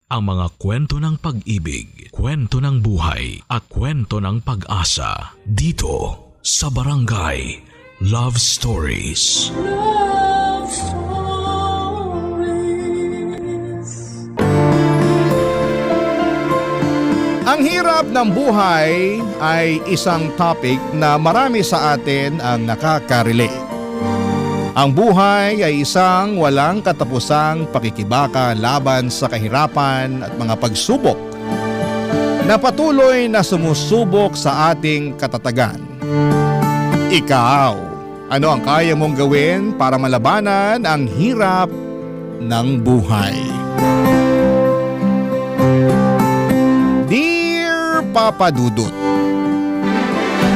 ang mga kwento ng pag-ibig, kwento ng buhay at kwento ng pag-asa dito sa Barangay Love Stories. Love Stories. Ang hirap ng buhay ay isang topic na marami sa atin ang nakaka-relate. Ang buhay ay isang walang katapusang pakikibaka laban sa kahirapan at mga pagsubok na patuloy na sumusubok sa ating katatagan. Ikaw, ano ang kaya mong gawin para malabanan ang hirap ng buhay? Dear Papa Dudut,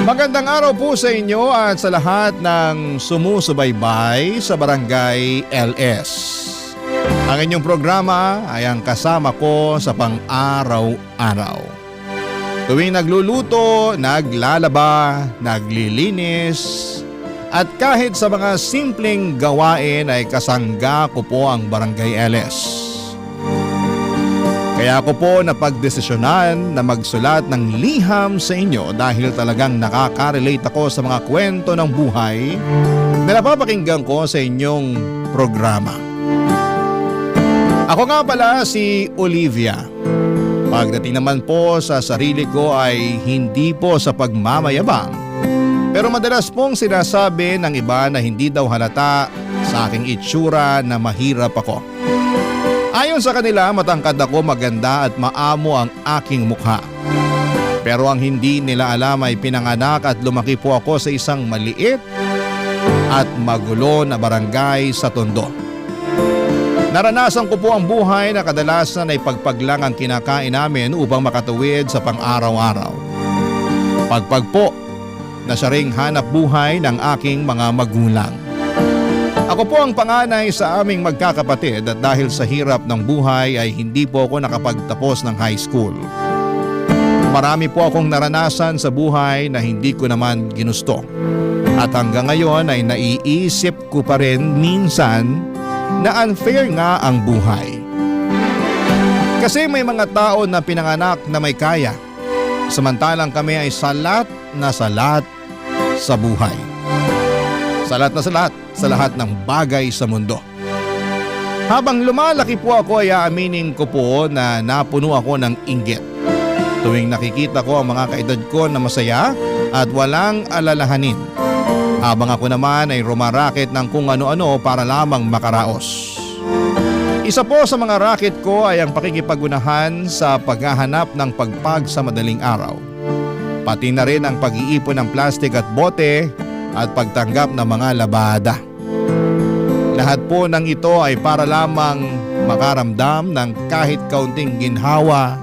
magandang araw po sa inyo at sa lahat ng sumusubaybay sa Barangay LS. Ang inyong programa ay ang kasama ko sa pang-araw-araw. Tuwing nagluluto, naglalaba, naglilinis, at kahit sa mga simpleng gawain ay kasangga ko po ang Barangay LS. Kaya ako po napagdesisyonan na magsulat ng liham sa inyo dahil talagang nakaka-relate ako sa mga kwento ng buhay na napapakinggan ko sa inyong programa. Ako nga pala si Olivia. Pagdating naman po sa sarili ko ay hindi po sa pagmamayabang, pero madalas pong sinasabi ng iba na hindi daw halata sa aking itsura na mahirap ako. Ayon sa kanila, matangkad ako, maganda at maamo ang aking mukha. Pero ang hindi nila alam ay pinanganak at lumaki po ako sa isang maliit at magulo na barangay sa Tondo. Naranasan ko po ang buhay na kadalasan ay pagpag lang ang kinakain namin upang makatuwid sa pang-araw-araw. Pagpag po na siya ring hanap buhay ng aking mga magulang. Ako po ang panganay sa aming magkakapatid at dahil sa hirap ng buhay ay hindi po ako nakapagtapos ng high school. Marami po akong naranasan sa buhay na hindi ko naman ginusto. At hanggang ngayon ay naiisip ko pa rin minsan na unfair nga ang buhay. Kasi may mga tao na pinanganak na may kaya, samantalang kami ay salat na salat sa buhay. Salat na salat sa lahat ng bagay sa mundo. Habang lumalaki po ako ay aaminin ko po na napuno ako ng inggit. Tuwing nakikita ko ang mga kaedad ko na masaya at walang alalahanin. Habang ako naman ay rumaraket ng kung ano-ano para lamang makaraos. Isa po sa mga racket ko ay ang pakikipagunahan sa paghahanap ng pagpag sa madaling araw. Pati na rin ang pag-iipon ng plastik at bote at pagtanggap ng mga labada. Lahat po ng ito ay para lamang makaramdam ng kahit kaunting ginhawa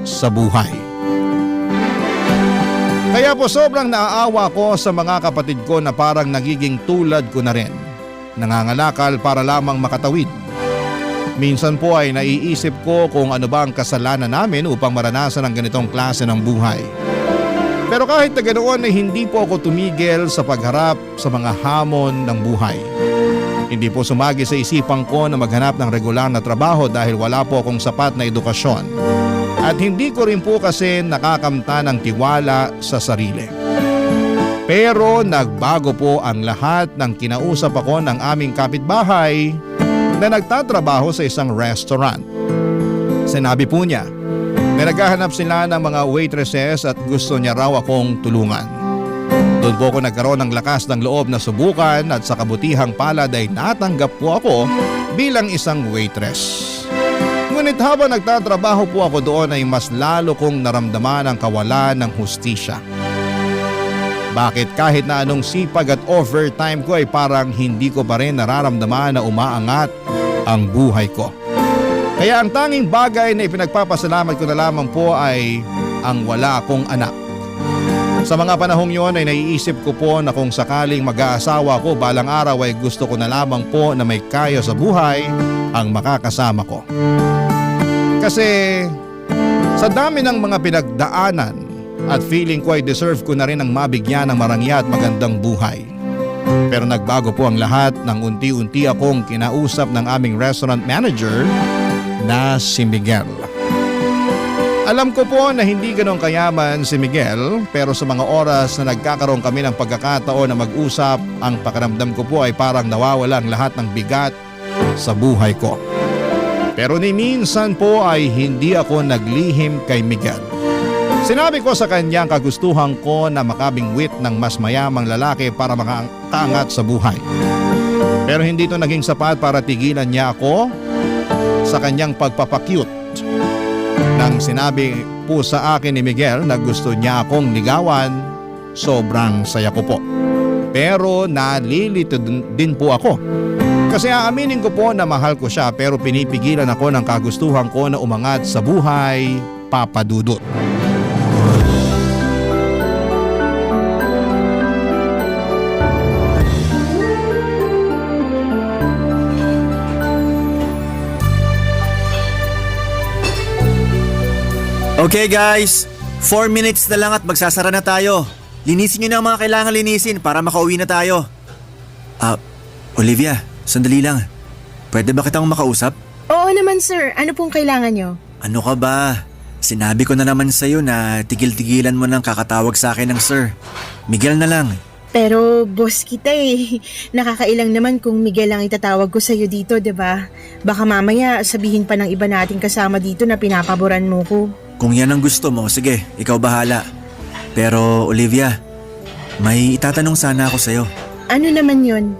sa buhay. Kaya po sobrang naaawa ko sa mga kapatid ko na parang nagiging tulad ko na rin. Nangangalakal para lamang makatawid. Minsan po ay naiisip ko kung ano ba ang kasalanan namin upang maranasan ang ganitong klase ng buhay. Pero kahit na ganoon ay hindi po ako tumigil sa pagharap sa mga hamon ng buhay. Hindi po sumagi sa isipan ko na maghanap ng regular na trabaho dahil wala po akong sapat na edukasyon. At hindi ko rin po kasi nakakamta ng tiwala sa sarili. Pero nagbago po ang lahat ng kinausap ako ng aming kapitbahay na nagtatrabaho sa isang restaurant. Sinabi po niya, may naghahanap sila ng mga waitresses at gusto niya raw akong tulungan. Doon po ako nagkaroon ng lakas ng loob na subukan at sa kabutihang palad ay natanggap po ako bilang isang waitress. Ngunit habang nagtatrabaho po ako doon ay mas lalo kong naramdaman ang kawalan ng hustisya. Bakit kahit na anong sipag at overtime ko ay parang hindi ko pa rin nararamdaman na umaangat ang buhay ko. Kaya ang tanging bagay na ipinagpapasalamat ko na lamang po ay ang wala akong anak. Sa mga panahong yon ay naiisip ko po na kung sakaling mag-aasawa ko balang araw ay gusto ko na lamang po na may kaya sa buhay ang makakasama ko. Kasi sa dami ng mga pinagdaanan at feeling ko ay deserve ko na rin ang mabigyan ng marangya at magandang buhay. Pero nagbago po ang lahat nang unti-unti akong kinausap ng aming restaurant manager na si Miguel. Alam ko po na hindi ganong kayaman si Miguel, pero sa mga oras na nagkakaroon kami ng pagkakataon na mag-usap, ang pakiramdam ko po ay parang nawawala ang lahat ng bigat sa buhay ko. Pero ni minsan po ay hindi ako naglihim kay Miguel. Sinabi ko sa kanya ang kagustuhan ko na makabingwit ng mas mayamang lalaki para makaangat sa buhay. Pero hindi ito naging sapat para tigilan niya ako sa kanyang pagpapakyut. Nang sinabi po sa akin ni Miguel na gusto niya akong ligawan, sobrang saya ko po. Pero nalilito din po ako. Kasi aaminin ko po na mahal ko siya, pero pinipigilan ako ng kagustuhan ko na umangat sa buhay, Papa Dudut. Okay guys, 4 minutes na lang at magsasara na tayo. Linisin nyo na ang mga kailangan linisin para makauwi na tayo. Olivia, sandali lang. Pwede ba kitang makausap? Oo naman sir, ano pong kailangan nyo? Ano ka ba? Sinabi ko na naman sa'yo na tigil-tigilan mo nang kakatawag sa akin ng sir. Miguel na lang. Pero boss kita eh. Nakakailang naman kung Miguel ang itatawag ko sa'yo dito, 'di ba? Baka mamaya sabihin pa ng iba nating kasama dito na pinapaboran mo ko. Kung yan ang gusto mo, sige, ikaw bahala. Pero Olivia, may itatanong sana ako sa'yo. Ano naman yun?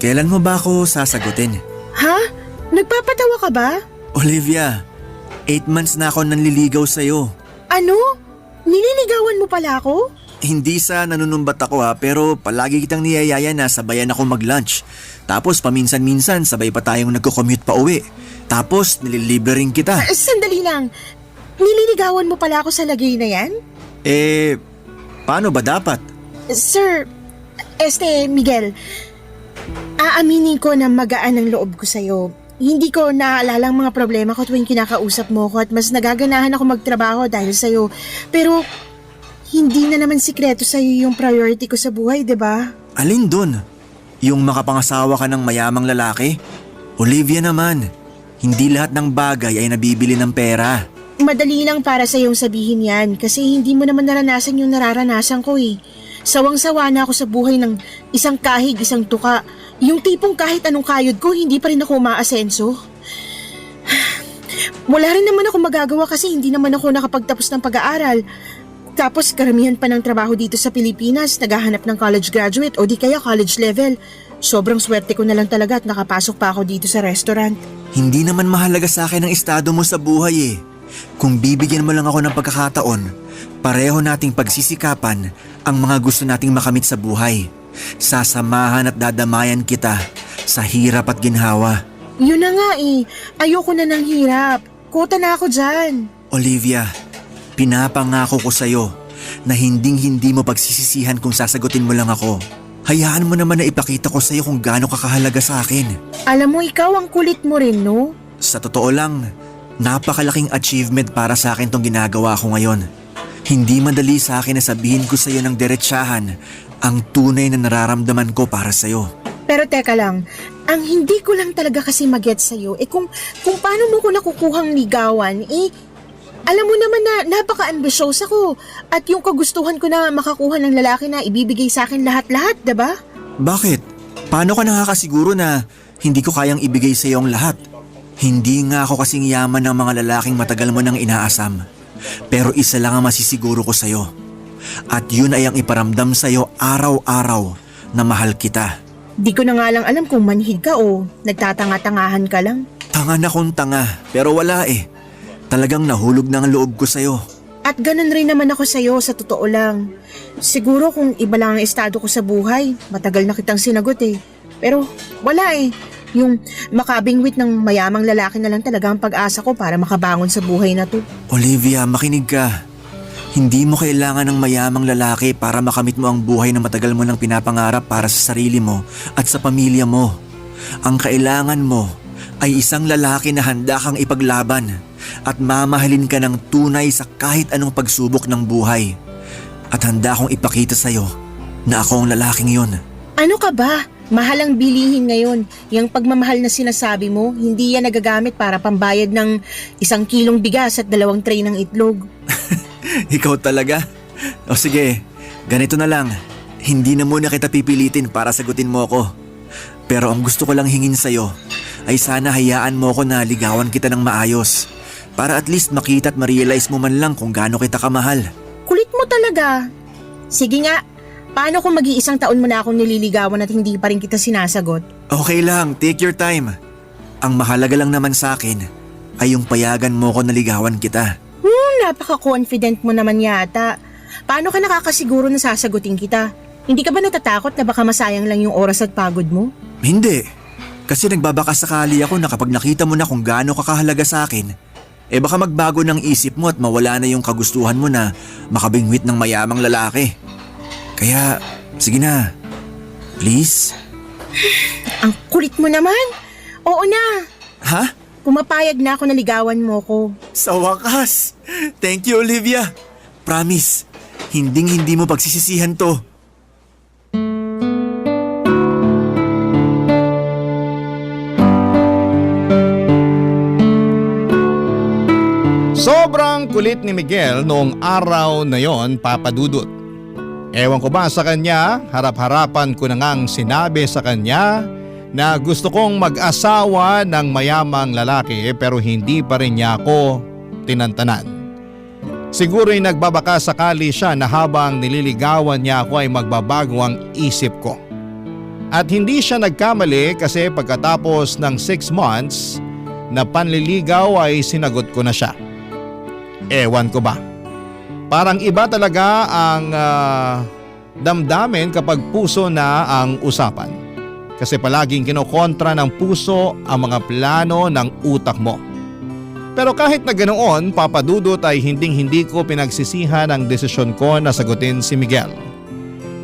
Kailan mo ba ako sasagutin? Ha? Nagpapatawa ka ba? Olivia, 8 months na ako nanliligaw sa'yo. Ano? Nililigawan mo pala ako? Hindi sa nanunumbat ako pero palagi kitang niyayaya na sabayan ako mag-lunch. Tapos paminsan-minsan sabay pa tayong nagko-commute pa uwi. Tapos nililibre rin kita. Sandali lang. Nililigawan mo pala ako sa lagay na yan? Paano ba dapat? Sir, Miguel, aaminin ko na magaan ang loob ko sa'yo. Hindi ko naalala ang mga problema ko tuwing kinakausap mo ko at mas nagaganahan ako magtrabaho dahil sa'yo. Pero hindi na naman sikreto sa'yo yung priority ko sa buhay, di ba? Alin dun? Yung makapangasawa ka ng mayamang lalaki? Olivia naman, hindi lahat ng bagay ay nabibili ng pera. Madali lang para sa'yong sabihin yan kasi hindi mo naman naranasan yung nararanasan ko eh. Sawang-sawa na ako sa buhay ng isang kahig, isang tuka. Yung tipong kahit anong kayod ko, hindi pa rin ako umaasenso. Wala rin naman ako magagawa kasi hindi naman ako nakapagtapos ng pag-aaral. Tapos karamihan pa ng trabaho dito sa Pilipinas, naghahanap ng college graduate o di kaya college level. Sobrang swerte ko na lang talaga at nakapasok pa ako dito sa restaurant. Hindi naman mahalaga sa akin ang estado mo sa buhay eh. Kung bibigyan mo lang ako ng pagkakataon, pareho nating pagsisikapan ang mga gusto nating makamit sa buhay. Sasamahan at dadamayan kita sa hirap at ginhawa. Yun na nga eh, ayoko na ng hirap. Kota na ako dyan. Olivia, pinapangako ko sa'yo na hinding-hindi mo pagsisisihan kung sasagutin mo lang ako. Hayaan mo naman na ipakita ko sa'yo kung gaano kakahalaga sa akin. Alam mo, ikaw ang kulit mo rin, no? Sa totoo lang, napakalaking achievement para sa akin tong ginagawa ko ngayon. Hindi madali sa akin na sabihin ko sa'yo ng diretsahan ang tunay na nararamdaman ko para sa'yo. Pero teka lang, ang hindi ko lang talaga kasi mag-get sa'yo, kung paano mo ko nakukuhang ligawan, alam mo naman na napaka-ambisyosa ko at yung kagustuhan ko na makakuha ng lalaki na ibibigay sa akin lahat-lahat, diba? Bakit? Paano ka nakakasiguro na hindi ko kayang ibigay sa iyo ang lahat? Hindi nga ako kasing yaman ng mga lalaking matagal mo nang inaasam. Pero isa lang ang masisiguro ko sa iyo. At yun ay ang iparamdam sa iyo araw-araw na mahal kita. Di ko na nga lang alam kung manhid ka o nagtatanga-tangahan ka lang. Tanga na kong tanga, pero wala eh. Talagang nahulog na ang loob ko sa'yo. At ganun rin naman ako sa'yo sa totoo lang. Siguro kung iba lang ang estado ko sa buhay, matagal na kitang sinagot eh. Pero wala eh. Yung makabingwit ng mayamang lalaki na lang talaga ang pag-asa ko para makabangon sa buhay na to. Olivia, makinig ka. Hindi mo kailangan ng mayamang lalaki para makamit mo ang buhay na matagal mo nang pinapangarap para sa sarili mo at sa pamilya mo. Ang kailangan mo ay isang lalaki na handa kang ipaglaban at mamahalin ka ng tunay sa kahit anong pagsubok ng buhay. At handa akong ipakita sa'yo na ako ang lalaking yun. Ano ka ba? Mahal ang bilihin ngayon. Yung pagmamahal na sinasabi mo, hindi yan nagagamit para pambayad ng 1 kilong bigas at 2 tray ng itlog. Ikaw talaga? O sige, ganito na lang. Hindi na muna kita pipilitin para sagutin mo ako. Pero ang gusto ko lang hingin sa'yo ay sana hayaan mo ko na ligawan kita ng maayos. Para at least makita at ma-realize mo man lang kung gaano kita kamahal. Kulit mo talaga. Sige nga, paano kung mag-iisang taon mo na akong nililigawan at hindi pa rin kita sinasagot? Okay lang, take your time. Ang mahalaga lang naman sa akin ay yung payagan mo ko na ligawan kita. Napaka-confident mo naman yata. Paano ka nakakasiguro na sasagutin kita? Hindi ka ba natatakot na baka masayang lang yung oras at pagod mo? Hindi. Kasi nagbabakasakali ako na kapag nakita mo na kung gaano ka kahalaga sa akin, baka magbago ng isip mo at mawala na yung kagustuhan mo na makabingwit ng mayamang lalaki. Kaya, sige na. Please? Ang kulit mo naman. Oo na. Ha? Pumapayag na ako na ligawan mo ko. Sa wakas! Thank you, Olivia. Promise, hindi mo pagsisisihan to. Sobrang kulit ni Miguel noong araw na yon, Papa Dudut. Ewan ko ba sa kanya, harap-harapan ko na ngang sinabi sa kanya na gusto kong mag-asawa ng mayamang lalaki pero hindi pa rin niya ako tinantanan. Siguro'y nagbabaka sakali siya na habang nililigawan niya ako ay magbabago ang isip ko. At hindi siya nagkamali kasi pagkatapos ng 6 months na panliligaw ay sinagot ko na siya. Ewan ko ba? Parang iba talaga ang damdamin kapag puso na ang usapan. Kasi palaging kinokontra ng puso ang mga plano ng utak mo. Pero kahit na ganoon, Papa Dudut, ay hindi ko pinagsisihan ang desisyon ko na sagutin si Miguel.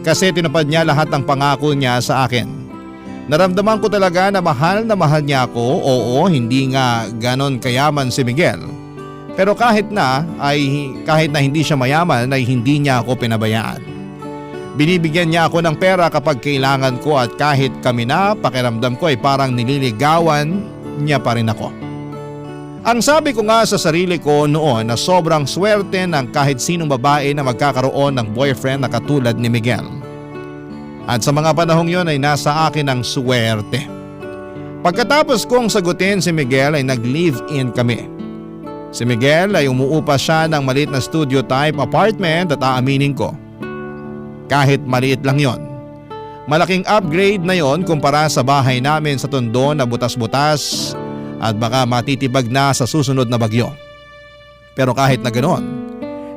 Kasi tinupad niya lahat ng pangako niya sa akin. Naramdaman ko talaga na mahal niya ako. Oo, hindi nga ganon kayaman si Miguel. Pero kahit na hindi siya mayaman ay hindi niya ako pinabayaan. Binibigyan niya ako ng pera kapag kailangan ko at kahit kami na, pakiramdam ko ay parang nililigawan niya pa rin ako. Ang sabi ko nga sa sarili ko noon na sobrang swerte ng kahit sinong babae na magkakaroon ng boyfriend na katulad ni Miguel. At sa mga panahong yon ay nasa akin ang swerte. Pagkatapos kong sagutin si Miguel ay nag-live-in kami. Si Miguel ay umuupa siya ng maliit na studio type apartment at aaminin ko. Kahit maliit lang yon. Malaking upgrade na yon kumpara sa bahay namin sa Tondo na butas-butas at baka matitibag na sa susunod na bagyo. Pero kahit na ganoon,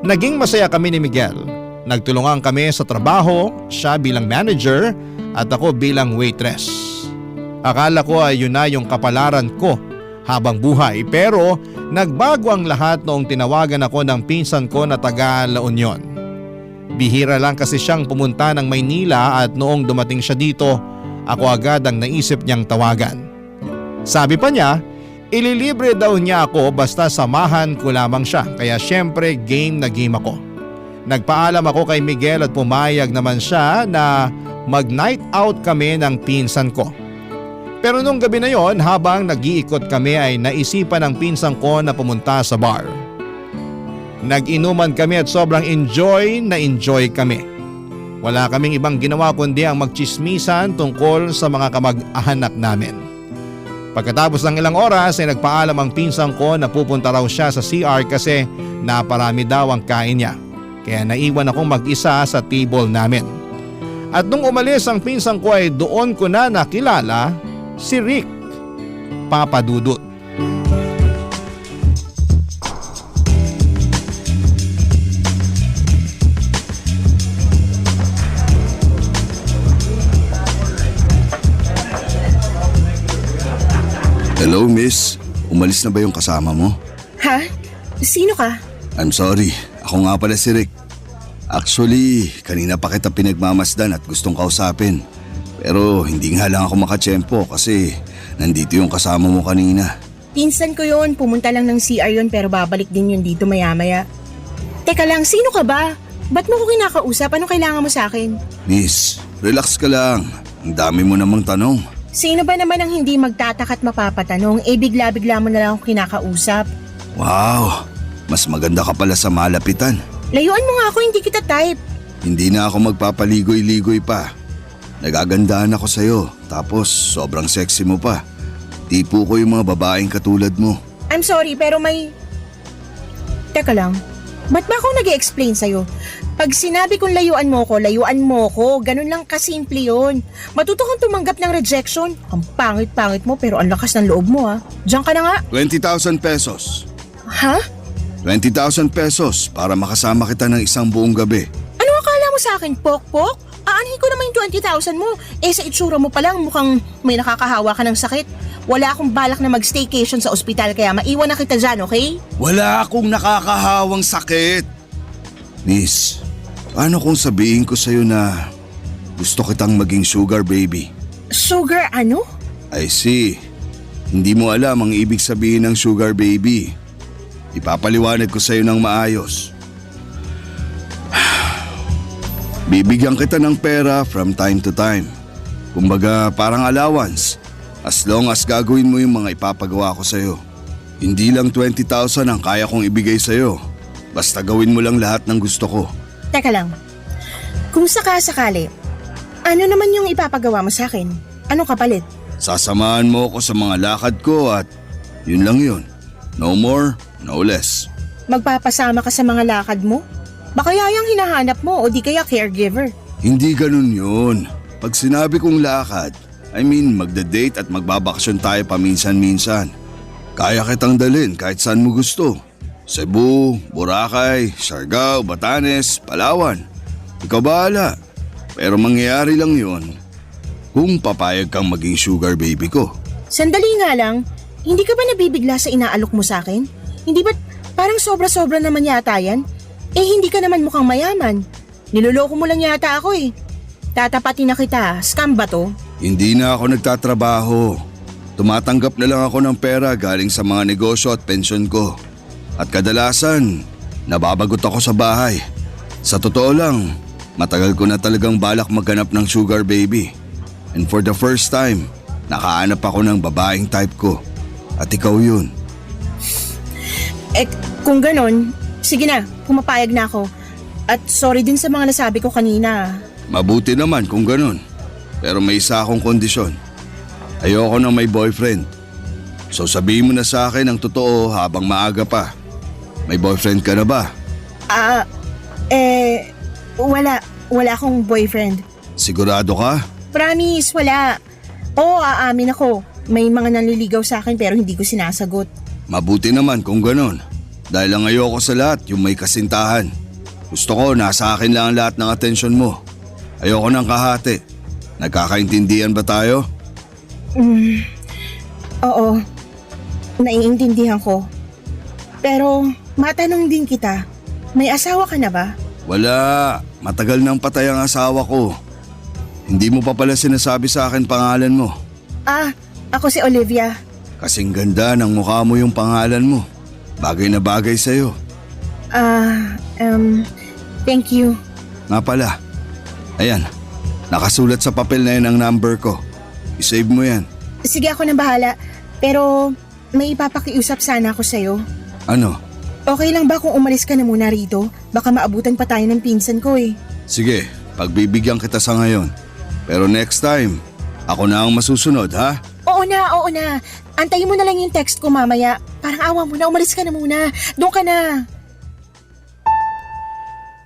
naging masaya kami ni Miguel. Nagtulungan kami sa trabaho, siya bilang manager at ako bilang waitress. Akala ko ay yun na yung kapalaran ko habang buhay pero nagbago ang lahat noong tinawagan ako ng pinsan ko na taga La Union. Bihira lang kasi siyang pumunta ng Maynila at noong dumating siya dito, ako agad ang naisip niyang tawagan. Sabi pa niya, ililibre daw niya ako basta samahan ko lamang siya kaya syempre game na game ako. Nagpaalam ako kay Miguel at pumayag naman siya na mag-night out kami ng pinsan ko. Pero nung gabi na yon, habang nag-iikot kami ay naisipan ng pinsan ko na pumunta sa bar. Nag-inuman kami at sobrang enjoy kami. Wala kaming ibang ginawa kundi ang magchismisan tungkol sa mga kamag-anak namin. Pagkatapos ng ilang oras ay nagpaalam ang pinsan ko na pupunta raw siya sa CR kasi naparami daw ang kain niya. Kaya naiwan akong mag-isa sa table namin. At nung umalis ang pinsan ko ay doon ko na nakilala si Rick, Papa Dudut. Hello, miss. Umalis na ba yung kasama mo? Ha? Sino ka? I'm sorry. Ako nga pala si Rick. Actually, kanina pa kita pinagmamasdan at gustong kausapin. Pero hindi nga lang ako makatsyempo kasi nandito yung kasama mo kanina. Pinsan ko yun. Pumunta lang ng CR yun pero babalik din yun dito maya-maya. Teka lang, sino ka ba? Ba't mo ko kinakausap? Anong kailangan mo sa akin? Miss, relax ka lang. Ang dami mo namang tanong. Sino ba naman ang hindi magtataka at mapapatanong? Bigla-bigla mo na lang ako kinakausap. Wow, mas maganda ka pala sa malapitan. Layuan mo nga ako, hindi kita type. Hindi na ako magpapaligoy-ligoy pa. Nagagandaan ako sa'yo, tapos sobrang sexy mo pa. Tipo ko yung mga babaeng katulad mo. I'm sorry, pero may... Teka lang, ba't ba ako nag-i-explain sa'yo? Pag sinabi kong layuan mo ko. Ganun lang kasimple yun. Matuto kang tumanggap ng rejection. Ang pangit-pangit mo pero ang lakas ng loob mo ha. Diyan ka na nga. 20,000 pesos. Ha? 20,000 pesos para makasama kita ng isang buong gabi. Ano akala mo sa akin, pok-pok? Aanhin ko naman yung 20,000 mo. Sa itsura mo pa lang mukhang may nakakahawa ka ng sakit. Wala akong balak na mag-staycation sa ospital kaya maiwan na kita dyan, okay? Wala akong nakakahawang sakit. Miss, paano kung sabihin ko sa'yo na gusto kitang maging sugar baby? Sugar ano? I see. Hindi mo alam ang ibig sabihin ng sugar baby. Ipapaliwanag ko sa'yo ng maayos. Bibigyan kita ng pera from time to time. Kumbaga parang allowance. As long as gagawin mo yung mga ipapagawa ko sa'yo. Hindi lang 20,000 ang kaya kong ibigay sa'yo. Basta gawin mo lang lahat ng gusto ko. Teka lang. Kung sakasakali, ano naman yung ipapagawa mo sa akin? Anong kapalit? Sasamahan mo ako sa mga lakad ko at yun lang yun. No more, no less. Magpapasama ka sa mga lakad mo? Baka yayang hinahanap mo o di kaya caregiver. Hindi ganun yun. Pag sinabi kong lakad, I mean magda-date at magbabakasyon tayo paminsan-minsan. Kaya kitang dalhin kahit saan mo gusto. Cebu, Boracay, Siargao, Batanes, Palawan. Ikaw bahala. Pero mangyayari lang yun kung papayag kang maging sugar baby ko. Sandali nga lang, hindi ka ba nabibigla sa inaalok mo sa akin? Hindi ba parang sobra-sobra naman yata yan? Hindi ka naman mukhang mayaman. Niloloko mo lang yata ako eh. Tatapatin na kita, scam ba to? Hindi na ako nagtatrabaho. Tumatanggap na lang ako ng pera galing sa mga negosyo at pensyon ko. At kadalasan, nababagot ako sa bahay. Sa totoo lang, matagal ko na talagang balak maghanap ng sugar baby. And for the first time, nakahanap ako ng babaeng type ko. At ikaw yun. Kung ganon, sige na, pumapayag na ako. At sorry din sa mga nasabi ko kanina. Mabuti naman kung ganun. Pero may isa akong kondisyon. Ayoko na may boyfriend. So sabihin mo na sa akin ang totoo habang maaga pa. May boyfriend ka na ba? Wala akong boyfriend. Sigurado ka? Promise, wala. Oo, aamin ako. May mga nanliligaw sa akin pero hindi ko sinasagot. Mabuti naman kung ganun. Dahil ang ayoko sa lahat yung may kasintahan. Gusto ko nasa akin lang ang lahat ng atensyon mo. Ayoko ng kahati. Nagkakaintindihan ba tayo? Oo, naiintindihan ko. Pero matanong din kita, may asawa ka na ba? Wala, matagal nang patay ang asawa ko. Hindi mo pa pala sinasabi sa akin pangalan mo. Ako si Olivia. Kasing ganda ng mukha mo yung pangalan mo. Bagay na bagay sa'yo. Thank you. Nga pala, ayan, nakasulat sa papel na yan ang number ko. I-save mo yan. Sige, ako na bahala. Pero may ipapakiusap sana ako sa'yo. Ano? Okay lang ba kung umalis ka na muna rito? Baka maabutan pa tayo ng pinsan ko eh. Sige, pagbibigyan kita sa ngayon. Pero next time, ako na ang masusunod, ha? Oo na. Antayin mo na lang yung text ko mamaya. Parang awa mo na, umalis ka na muna. Doon ka na.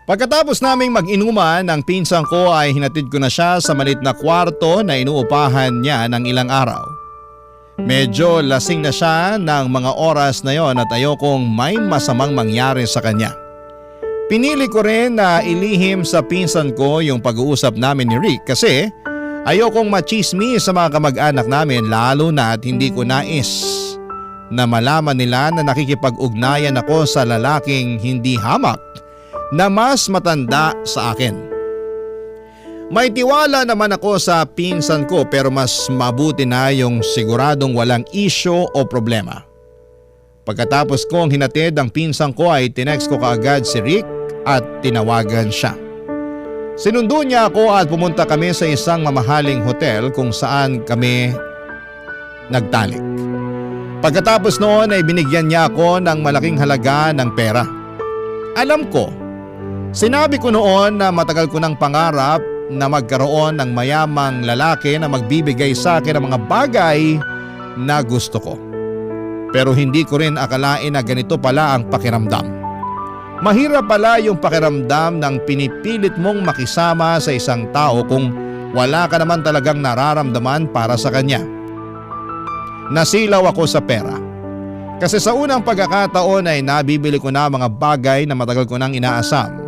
Pagkatapos naming mag-inuman, ang pinsang ko ay hinatid ko na siya sa maliit na kwarto na inuupahan niya ng ilang araw. Medyo lasing na siya ng mga oras na yon at ayokong may masamang mangyari sa kanya. Pinili ko rin na ilihim sa pinsan ko yung pag-uusap namin ni Rick kasi ayokong machismis sa mga kamag-anak namin lalo na at hindi ko nais na malaman nila na nakikipag-ugnayan ako sa lalaking hindi hamak na mas matanda sa akin. May tiwala naman ako sa pinsan ko pero mas mabuti na yung siguradong walang isyo o problema. Pagkatapos kong hinatid ang pinsan ko ay tinext ko kaagad si Rick at tinawagan siya. Sinundo niya ako at pumunta kami sa isang mamahaling hotel kung saan kami nagtalik. Pagkatapos noon ay binigyan niya ako ng malaking halaga ng pera. Alam ko, sinabi ko noon na matagal ko ng pangarap na magkaroon ng mayamang lalaki na magbibigay sa akin ng mga bagay na gusto ko. Pero hindi ko rin akalain na ganito pala ang pakiramdam. Mahirap pala yung pakiramdam ng pinipilit mong makisama sa isang tao kung wala ka naman talagang nararamdaman para sa kanya. Nasilaw ako sa pera. Kasi sa unang pagkakataon ay nabibili ko na mga bagay na matagal ko nang inaasam.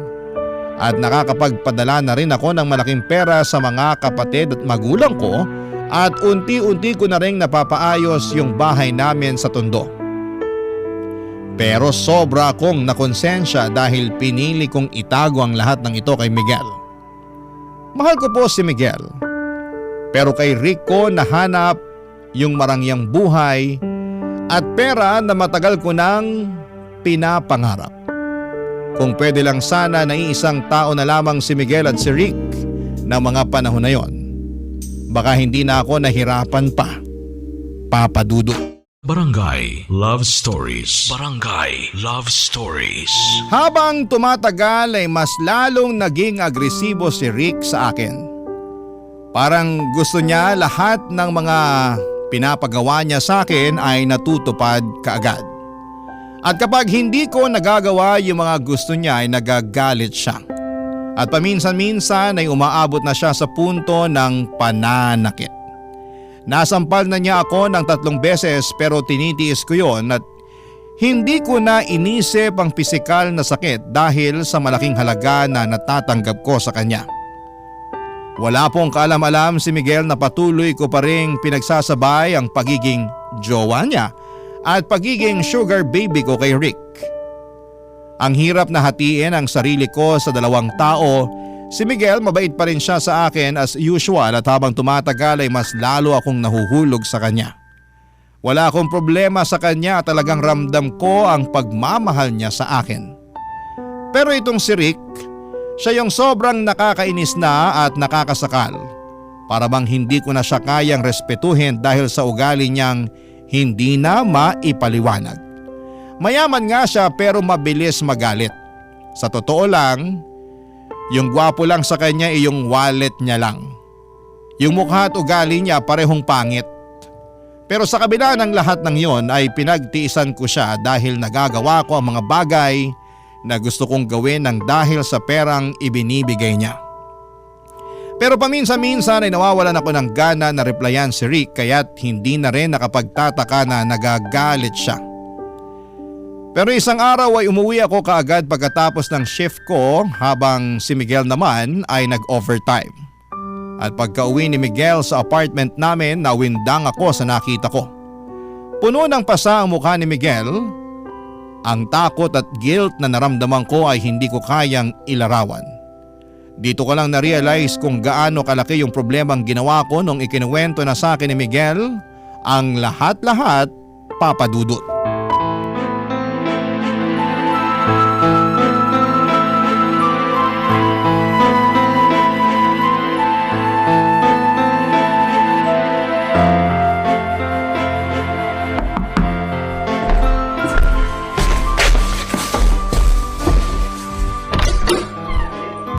At nakakapagpadala na rin ako ng malaking pera sa mga kapatid at magulang ko at unti-unti ko na rin napapaayos yung bahay namin sa Tondo. Pero sobra akong nakonsensya dahil pinili kong itago ang lahat ng ito kay Miguel. Mahal ko po si Miguel. Pero kay Rick ko nahanap yung marangyang buhay at pera na matagal ko nang pinapangarap. Kung pwede lang sana na iisang tao na lamang si Miguel at si Rick na mga panahon na yon, baka hindi na ako nahirapan pa. Papa Dudut. Barangay Love Stories. Barangay Love Stories. Habang tumatagal ay mas lalong naging agresibo si Rick sa akin. Parang gusto niya lahat ng mga pinapagawa niya sa akin ay natutupad kaagad. At kapag hindi ko nagagawa yung mga gusto niya ay nagagalit siya. At paminsan-minsan ay umaabot na siya sa punto ng pananakit. Nasampal na niya ako ng 3 beses pero tinitiis ko yon at hindi ko na inisip ang pisikal na sakit dahil sa malaking halaga na natatanggap ko sa kanya. Wala pong kaalam-alam si Miguel na patuloy ko pa ring pinagsasabay ang pagiging jowa niya at pagiging sugar baby ko kay Rick. Ang hirap na hatiin ang sarili ko sa 2 tao. Si Miguel mabait pa rin siya sa akin as usual at habang tumatagal ay mas lalo akong nahuhulog sa kanya. Wala akong problema sa kanya at talagang ramdam ko ang pagmamahal niya sa akin. Pero itong si Rick, siya yung sobrang nakakainis na at nakakasakal. Para bang hindi ko na siya kayang respetuhin dahil sa ugali niyang hindi na maipaliwanag. Mayaman nga siya pero mabilis magalit. Sa totoo lang, yung gwapo lang sa kanya ay yung wallet niya lang. Yung mukha at ugali niya parehong pangit. Pero sa kabila ng lahat ng yon ay pinagtiisan ko siya dahil nagagawa ko ang mga bagay na gusto kong gawin ng dahil sa perang ibinibigay niya. Pero paminsan-minsan ay nawawalan ako ng gana na replyan si Rick kaya't hindi na rin nakapagtataka na nagagalit siya. Pero isang araw ay umuwi ako kaagad pagkatapos ng shift ko habang si Miguel naman ay nag-overtime. At pagka-uwi ni Miguel sa apartment namin nawindang ako sa nakita ko. Puno ng pasa ang mukha ni Miguel. Ang takot at guilt na naramdaman ko ay hindi ko kayang ilarawan. Dito ko lang na-realize kung gaano kalaki yung problemang ginawa ko nung ikinuwento na sa akin ni Miguel ang lahat-lahat, Papa Dudut.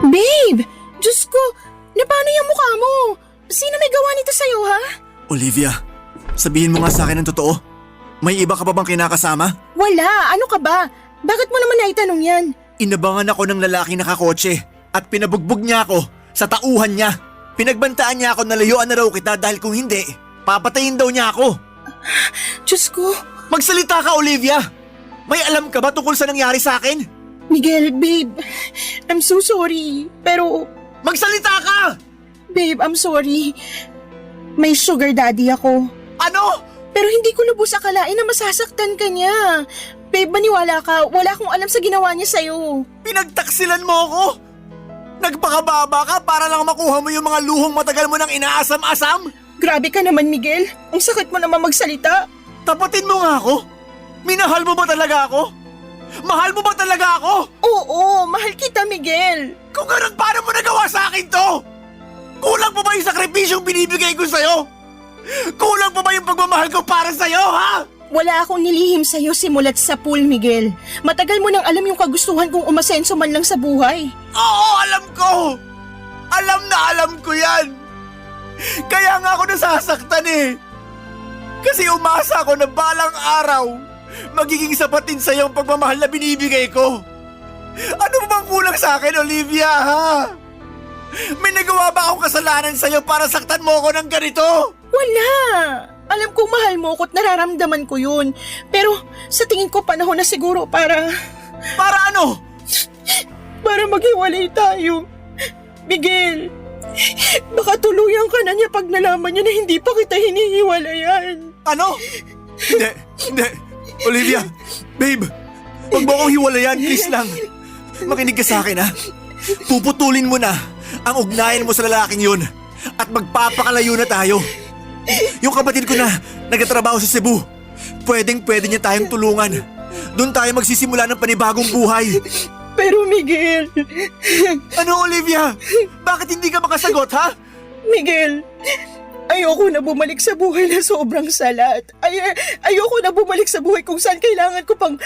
Babe! Diyos ko! Na paano yung mukha mo? Sino may gawa nito sa'yo, ha? Olivia, sabihin mo nga sa akin ang totoo. May iba ka pa bang kinakasama? Wala! Ano ka ba? Bakit mo naman naitanong yan? Inabangan ako ng lalaking nakakotse at pinabugbog niya ako sa tauhan niya. Pinagbantaan niya ako na layuan na raw kita dahil kung hindi, papatayin daw niya ako. Diyos ko! Magsalita ka, Olivia! May alam ka ba tungkol sa nangyari sa akin? Miguel, babe, I'm so sorry. Pero, Magsalita ka! babe, I'm sorry. May sugar daddy ako. Ano? Pero hindi ko lubos akalain na masasaktan ka niya. Babe, maniwala ka. Wala akong alam sa ginawa niya sa'yo. Pinagtaksilan mo ako? Nagpakababa ka para lang makuha mo yung mga luhong matagal mo nang inaasam-asam? Grabe ka naman, Miguel. Ang sakit mo naman magsalita. Tapatin mo nga ako. Minahal mo ba talaga ako? Mahal mo ba talaga ako? Oo, mahal kita, Miguel. Kung ganun, paano mo nagawa sa akin to? Kulang pa ba yung sakripisyong binibigay ko sa'yo? Kulang pa ba yung pagmamahal ko para sa'yo, ha? Wala akong nilihim sa'yo simulat sa pool, Miguel. Matagal mo nang alam yung kagustuhan kong umasenso man lang sa buhay. Oo, alam ko! Alam na alam ko yan! Kaya nga ako nasasaktan eh! Kasi umasa ako na balang araw, magiging sapat din sa'yo ang pagmamahal na binibigay ko. Ano ba bang kulang sa akin, Olivia, ha? May nagawa ba akong kasalanan sa'yo para saktan mo ako ng ganito? Wala! Alam kong mahal mo ko't nararamdaman ko yun. Pero sa tingin ko panahon na siguro para Para ano? maghiwalay tayo. Miguel, baka tuluyan ka na niya pag nalaman niya na hindi pa kita hinihiwalayan. Ano? Hindi. Olivia, babe, huwag mo akong hiwalayan, please lang. Makinig ka sa akin, ha? Puputulin mo na ang ugnayan mo sa lalaking yun at magpapakalayo na tayo. Yung kapatid ko na nagtatrabaho sa Cebu, pwede niya tayong tulungan. Doon tayo magsisimula ng panibagong buhay. Pero Miguel, Ano, Olivia? Bakit hindi ka makasagot, ha? Miguel, ayoko na bumalik sa buhay na sobrang salat. Ayoko na bumalik sa buhay kung saan kailangan ko pang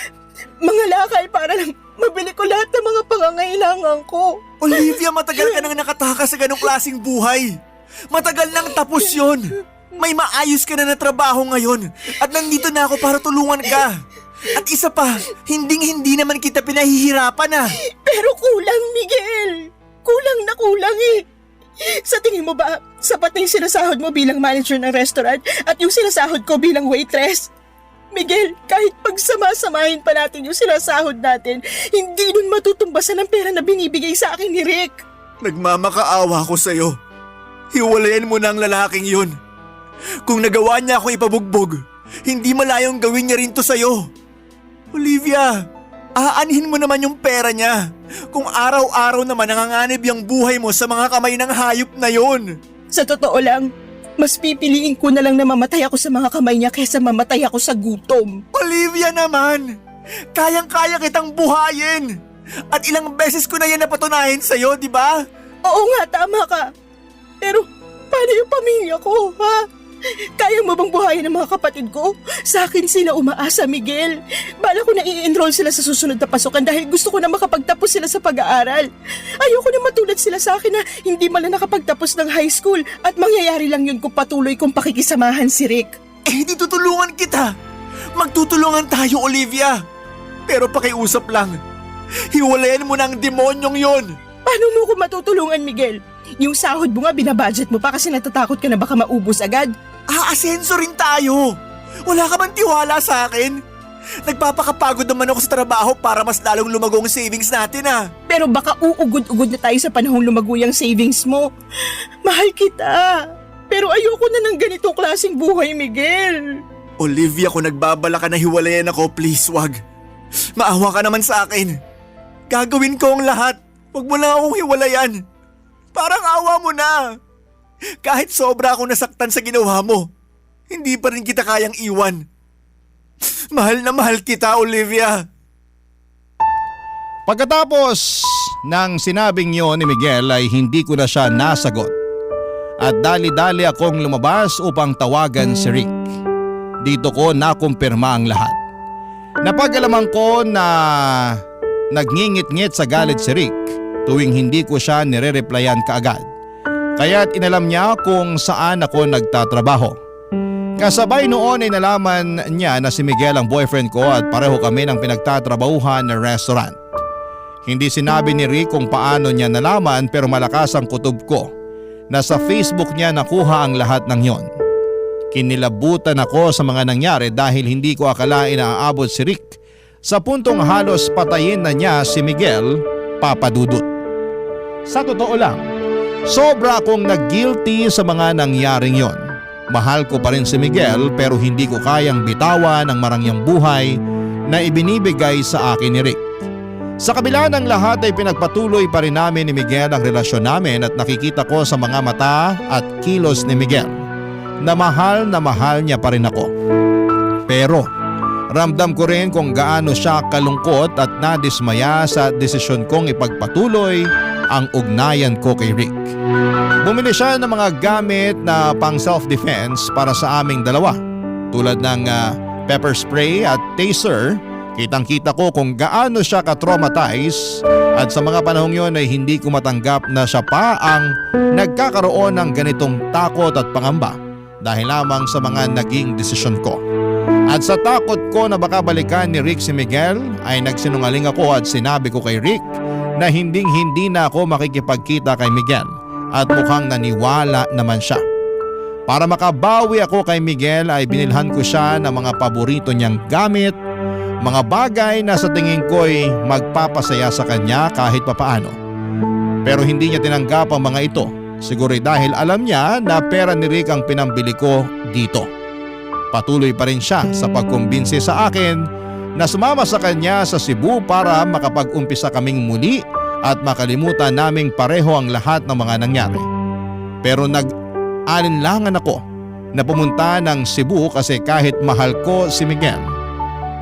mga lakal para lang mabili ko lahat ng mga pangangailangan ko. Olivia, matagal ka nang nakatakas sa ganong klaseng buhay. Matagal nang tapos yon. May maayos ka na trabaho ngayon at nandito na ako para tulungan ka. At isa pa, hindi naman kita pinahihirapan ah. Pero kulang, Miguel. Kulang na kulang eh. Sa tingin mo ba, sapat na yung sinasahod mo bilang manager ng restaurant at yung sinasahod ko bilang waitress? Miguel, kahit pagsama-samahin pa natin yung sinasahod natin, hindi nun matutumbasan ang pera na binibigay sa akin ni Rick. Nagmamakaawa ko sa'yo. Hiwalayan mo na ang lalaking yun. Kung nagawa niya ako ipabugbog, hindi malayong gawin niya rin to sa'yo. Olivia, aanhin mo naman yung pera niya. Kung araw-araw naman nanganganib yung buhay mo sa mga kamay ng hayop na yun. Sa totoo lang, mas pipiliin ko na lang na mamatay ako sa mga kamay niya kaysa mamatay ako sa gutom. Olivia naman, kayang-kaya kitang buhayin. At ilang beses ko na yan napatunayan sa'yo, di ba? Oo nga, tama ka. Pero paano yung pamilya ko, ha? Kaya mo bang buhayin ang mga kapatid ko? Sa akin sila umaasa, Miguel. Bala ko na i-enroll sila sa susunod na pasukan dahil gusto ko na makapagtapos sila sa pag-aaral. Ayoko na matulad sila sa akin na hindi man na nakapagtapos ng high school at mangyayari lang yun kung patuloy kong pakikisamahan si Rick. Hindi tutulungan kita. Magtutulungan tayo, Olivia. Pero pakiusap lang. Hiwalayan mo na ang demonyong yon. Paano mo ko matutulungan, Miguel? Yung sahod mo nga binabudget mo pa kasi natatakot ka na baka maubos agad. Aasenso rin tayo. Wala ka bang tiwala sa akin? Nagpapakapagod naman ako sa trabaho para mas lalong lumago ang savings natin ah. Pero baka uugod-ugod na tayo sa panahong lumago yung savings mo. Mahal kita. Pero ayoko na ng ganitong klaseng buhay, Miguel. Olivia, kung nagbabala ka na hiwalayan ako, please wag. Maawa ka naman sa akin. Gagawin ko ang lahat. Wag mo na akong hiwalayan. Parang awa mo na. Kahit sobra akong nasaktan sa ginawa mo, hindi pa rin kita kayang iwan. Mahal na mahal kita, Olivia. Pagkatapos ng sinabing yon ni Miguel ay hindi ko na siya nasagot. At dali-dali akong lumabas upang tawagan si Rick. Dito ko nakumpirma ang lahat. Napag-alaman ko na nagngingit-ngit sa galit si Rick tuwing hindi ko siya nire-replyan kaagad. Kaya't inalam niya kung saan ako nagtatrabaho. Kasabay noon ay nalaman niya na si Miguel ang boyfriend ko at pareho kami ng pinagtatrabahuhan na restaurant. Hindi sinabi ni Rick kung paano niya nalaman pero malakas ang kutob ko na sa Facebook niya nakuha ang lahat ng yon. Kinilabutan ako sa mga nangyari dahil hindi ko akalain na aabot si Rick sa puntong halos patayin na niya si Miguel, Papa Dudut. Sa totoo lang, sobra akong nag-guilty sa mga nangyaring yon. Mahal ko pa rin si Miguel pero hindi ko kayang bitawan ang marangyang buhay na ibinibigay sa akin ni Rick. Sa kabila ng lahat ay pinagpatuloy pa rin namin ni Miguel ang relasyon namin at nakikita ko sa mga mata at kilos ni Miguel na mahal niya pa rin ako. Pero Ramdam ko rin kung gaano siya kalungkot at nadismaya sa desisyon kong ipagpatuloy ang ugnayan ko kay Rick. Bumili siya ng mga gamit na pang self-defense para sa aming dalawa. Tulad ng pepper spray at taser, kitang-kita ko kung gaano siya ka-traumatize at sa mga panahong yon ay hindi ko matanggap na siya pa ang nagkakaroon ng ganitong takot at pangamba dahil lamang sa mga naging desisyon ko. At sa takot ko na baka balikan ni Rick si Miguel ay nagsinungaling ako at sinabi ko kay Rick na hindi na ako makikipagkita kay Miguel at mukhang naniwala naman siya. Para makabawi ako kay Miguel ay binilhan ko siya ng mga paborito niyang gamit, mga bagay na sa tingin ko'y magpapasaya sa kanya kahit papaano. Pero hindi niya tinanggap ang mga ito, siguro dahil alam niya na pera ni Rick ang pinambili ko dito. Patuloy pa rin siya sa pagkumbinsi sa akin na sumama sa kanya sa Cebu para makapag-umpisa kaming muli at makalimutan naming pareho ang lahat ng mga nangyari. Pero nag-alinlangan ako na pumunta ng Cebu kasi kahit mahal ko si Miguel,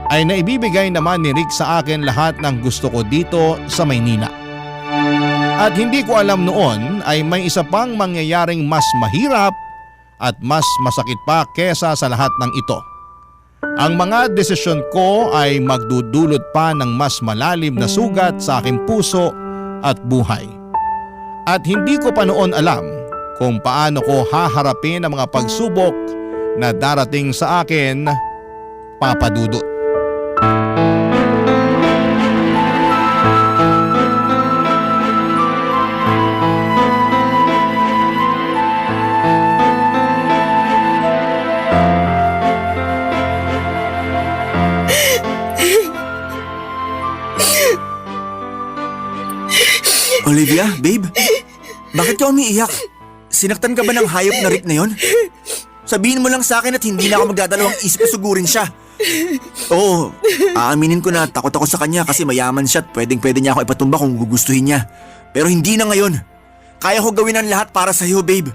ay naibibigay naman ni Rick sa akin lahat ng gusto ko dito sa Maynila. At hindi ko alam noon ay may isa pang mangyayaring mas mahirap at mas masakit pa kesa sa lahat ng ito. Ang mga desisyon ko ay magdudulot pa ng mas malalim na sugat sa aking puso at buhay. At hindi ko pa noon alam kung paano ko haharapin ang mga pagsubok na darating sa akin, Papa Dudut. Olivia, babe? Bakit ka umiiyak? Sinaktan ka ba ng hayop na Rick na yon? Sabihin mo lang sa akin at hindi na ako magdadalawang isip na sugurin siya. Oo, aaminin ko na takot ako sa kanya kasi mayaman siya at pwedeng niya ako ipatumba kung gugustuhin niya. Pero hindi na ngayon. Kaya ko gawin ang lahat para sa iyo, babe.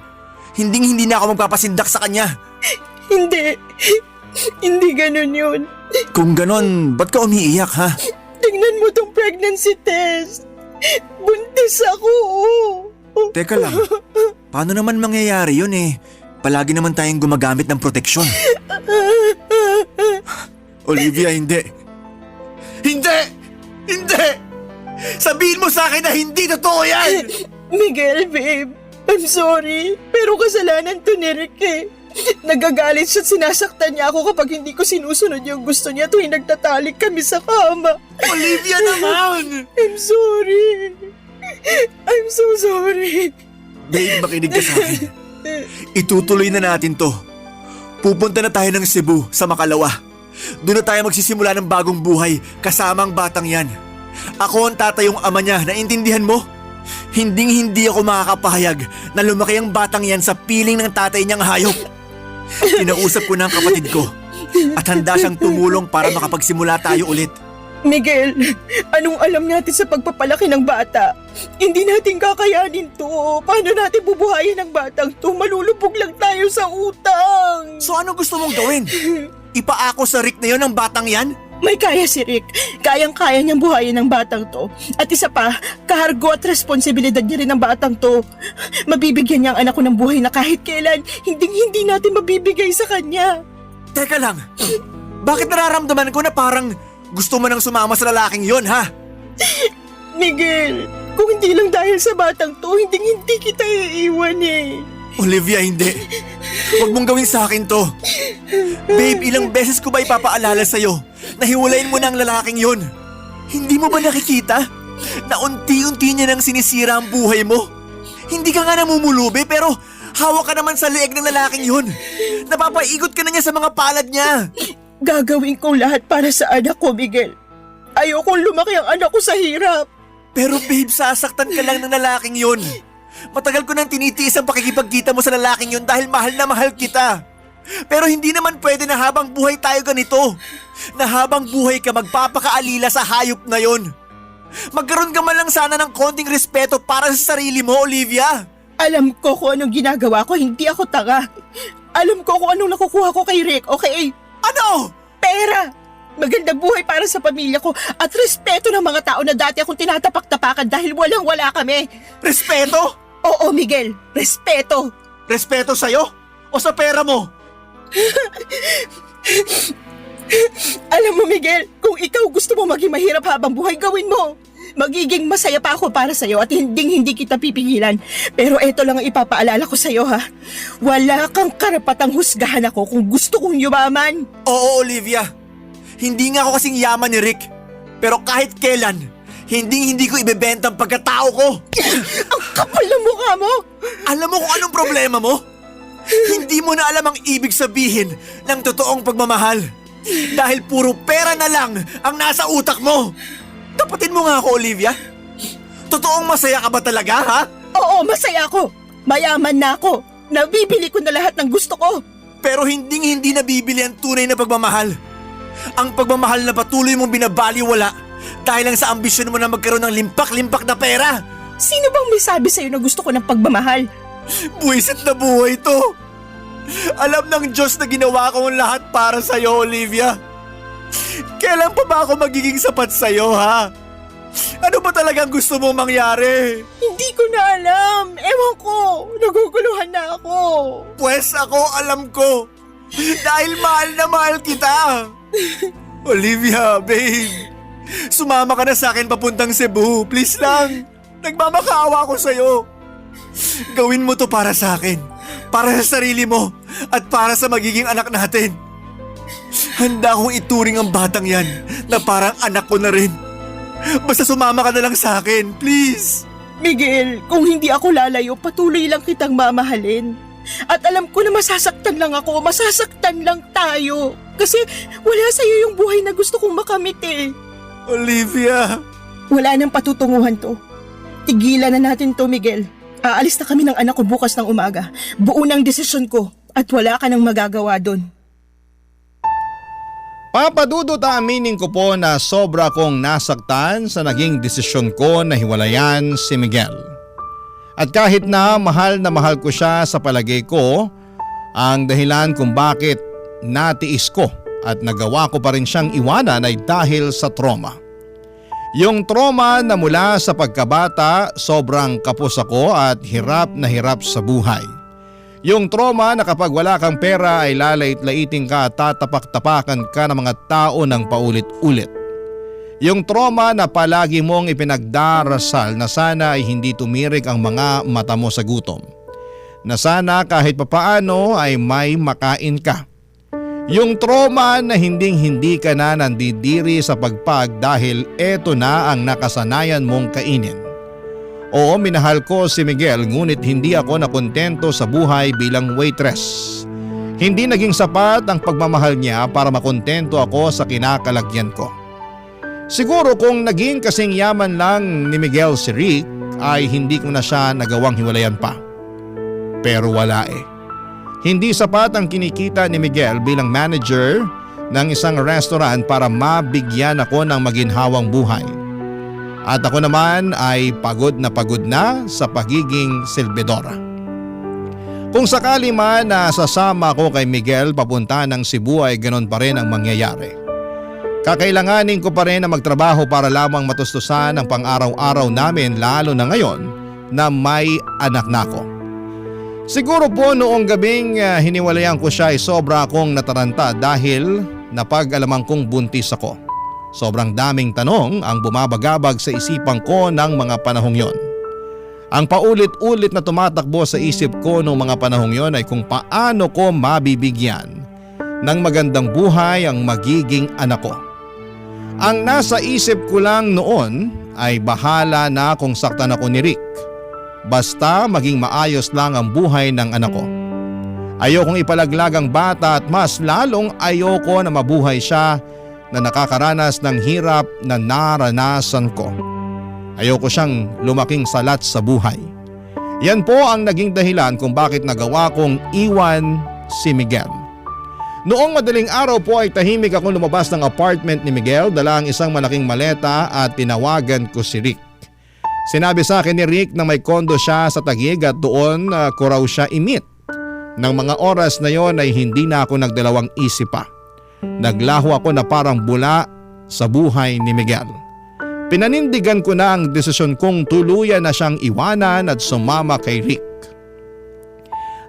Hindi na ako magpapasindak sa kanya. Hindi ganun yun. Kung ganon, ba't ka umiiyak, ha? Tingnan mo tong pregnancy test. Buntis ako. Teka lang, paano naman mangyayari yun eh? Palagi naman tayong gumagamit ng proteksyon. Olivia, hindi. Hindi! Sabihin mo sa akin na hindi totoo yan! Miguel, babe. I'm sorry. Pero kasalanan to ni Rick eh. Nagagalit siya at sinasaktan niya ako kapag hindi ko sinusunod yung gusto niya tuwing nagtatalik kami sa kama. Olivia naman! I'm sorry. I'm so sorry. Babe, makinig ka sa akin. Itutuloy na natin to. Pupunta na tayo ng Cebu sa Makalawa. Doon na tayo magsisimula ng bagong buhay kasama ang batang yan. Ako ang tatayong ama niya, naintindihan mo? Hindi ako makakapahayag na lumaki ang batang yan sa piling ng tatay niyang hayop. Kinausap ko na ang kapatid ko at handa siyang tumulong para makapagsimula tayo ulit. Miguel, anong alam natin sa pagpapalaki ng bata? Hindi natin kakayanin to. Paano natin bubuhayin ang batang to? Malulubog lang tayo sa utang. So ano gusto mong gawin? Ipaako sa Rick na yon ang batang yan? May kaya si Rick. Kayang-kaya niyang buhayin ang batang to. At isa pa, kahargo at responsibilidad niya rin ang batang to. Mabibigyan niya ang anak ko ng buhay na kahit kailan, hindi natin mabibigay sa kanya. Teka lang, bakit nararamdaman ko na parang gusto mo nang sumama sa lalaking yon, ha? Miguel, kung hindi lang dahil sa batang to, hindi kita iiwan eh. Olivia, hindi. Huwag mong gawin sa akin to. Babe, ilang beses ko ba ipapaalala sa'yo na hiwalayin mo na ang lalaking yon? Hindi mo ba nakikita na unti-unti niya nang sinisira ang buhay mo? Hindi ka nga namumulubi pero hawak ka naman sa leeg ng lalaking yon. Napapaigot ka na niya sa mga palad niya. Gagawin ko lahat para sa anak ko, Miguel. Ayokong lumaki ang anak ko sa hirap. Pero babe, sasaktan ka lang ng lalaking yon. Matagal ko nang tinitiis ang pakikipagkita mo sa lalaking yun dahil mahal na mahal kita. Pero hindi naman pwede na habang buhay tayo ganito. Na habang buhay ka magpapakaalila sa hayop na yon. Magkaroon ka man lang sana ng konting respeto para sa sarili mo, Olivia. Alam ko kung anong ginagawa ko, hindi ako tanga. Alam ko kung anong nakukuha ko kay Rick, okay? Ano? Pera! Magandang buhay para sa pamilya ko at respeto ng mga tao na dati akong tinatapak-tapakan dahil walang-wala kami. Respeto? Oo, Miguel. Respeto. Respeto sa'yo? O sa pera mo? Alam mo, Miguel, kung ikaw gusto mo maging mahirap habang buhay, gawin mo. Magiging masaya pa ako para sa'yo at hindi kita pipigilan. Pero eto lang ang ipapaalala ko sa'yo, ha. Wala kang karapatang husgahan ako kung gusto kong yumaman. Oo, Olivia. Hindi nga ako kasing yaman ni Rick. Pero kahit kailan, hindi ko ibebenta ang pagkatao ko. Ang kapal ng mukha mo. Alam mo kung anong problema mo? Hindi mo na alam ang ibig sabihin ng totoong pagmamahal. Dahil puro pera na lang ang nasa utak mo. Tapatin mo nga ako, Olivia. Totoong masaya ka ba talaga, ha? Oo, masaya ako. Mayaman na ako. Nabibili ko na lahat ng gusto ko. Pero hindi nabibili ang tunay na pagmamahal. Ang pagmamahal na patuloy mong binabaliwala dahil lang sa ambisyon mo na magkaroon ng limpak-limpak na pera. Sino bang may sabi sa'yo na gusto ko ng pagmamahal? Buwisit na buhay to. Alam ng Diyos na ginawa ko ang lahat para sa'yo, Olivia. Kailan pa ba ako magiging sapat sa'yo, ha? Ano ba talagang gusto mong mangyari? Hindi ko na alam. Ewan ko. Naguguluhan na ako. Pwes ako alam ko. Dahil mahal na mahal kita. Olivia, babe. Sumama ka na sa akin papuntang Cebu. Please lang. Nagmamakaawa ako sa'yo. Gawin mo to para sa akin. Para sa sarili mo. At para sa magiging anak natin. Handa akong ituring ang batang yan na parang anak ko na rin. Basta sumama ka na lang sa akin, please. Miguel, kung hindi ako lalayo, patuloy lang kitang mamahalin. At alam ko na masasaktan lang ako, masasaktan lang tayo. Kasi wala sa'yo yung buhay na gusto kong makamit eh. Olivia. Wala nang patutunguhan to. Tigilan na natin to, Miguel. Aalis na kami ng anak ko bukas ng umaga. Buo ng desisyon ko at wala ka nang magagawa doon. Papadudot aminin ko po na sobra kong nasaktan sa naging desisyon ko na hiwalayan si Miguel. At kahit na mahal ko siya sa palagay ko, ang dahilan kung bakit natiis ko at nagawa ko pa rin siyang iwanan ay dahil sa trauma. Yung trauma na mula sa pagkabata, sobrang kapos ako at hirap na hirap sa buhay. Yung trauma na kapag wala kang pera ay lalait-laiting ka at tatapak-tapakan ka ng mga tao ng paulit-ulit. Yung trauma na palagi mong ipinagdarasal na sana ay hindi tumirik ang mga mata mo sa gutom. Na sana kahit papaano ay may makain ka. Yung trauma na hindi ka na nandidiri sa pagpag dahil eto na ang nakasanayan mong kainin. Oo, minahal ko si Miguel ngunit hindi ako nakontento sa buhay bilang waitress. Hindi naging sapat ang pagmamahal niya para makontento ako sa kinakalagyan ko. Siguro kung naging kasing yaman lang ni Miguel si Rick ay hindi ko na siya nagawang hiwalayan pa. Pero wala eh. Hindi sapat ang kinikita ni Miguel bilang manager ng isang restaurant para mabigyan ako ng maginhawang buhay. At ako naman ay pagod na sa pagiging silbidora. Kung sakali man na sasama ko kay Miguel papunta ng Cebu ay ganon pa rin ang mangyayari. Kakailanganin ko pa rin na magtrabaho para lamang matustusan ang pang-araw-araw namin lalo na ngayon na may anak na ako. Siguro po noong gabing hiniwalayan ko siya ay sobra akong nataranta dahil napag-alaman kong buntis ako. Sobrang daming tanong ang bumabagabag sa isipan ko ng mga panahong yon. Ang paulit-ulit na tumatakbo sa isip ko noong mga panahong yon ay kung paano ko mabibigyan ng magandang buhay ang magiging anak ko. Ang nasa isip ko lang noon ay bahala na kung saktan ako ni Rick. Basta maging maayos lang ang buhay ng anak ko. Ayokong ipalaglag ang bata at mas lalong ayoko na mabuhay siya na nakakaranas ng hirap na naranasan ko. Ayoko siyang lumaking salat sa buhay. Yan po ang naging dahilan kung bakit nagawa kong iwan si Miguel. Noong madaling araw po ay tahimik akong lumabas ng apartment ni Miguel, dala ang isang malaking maleta at tinawagan ko si Rick. Sinabi sa akin ni Rick na may kondo siya sa Taguig at doon ko raw siya i-meet. Nang mga oras na yon ay hindi na ako nagdalawang isip pa. naglaho ako na parang bula sa buhay ni Miguel. Pinanindigan ko na ang desisyon kong tuluyan na siyang iwanan at sumama kay Rick.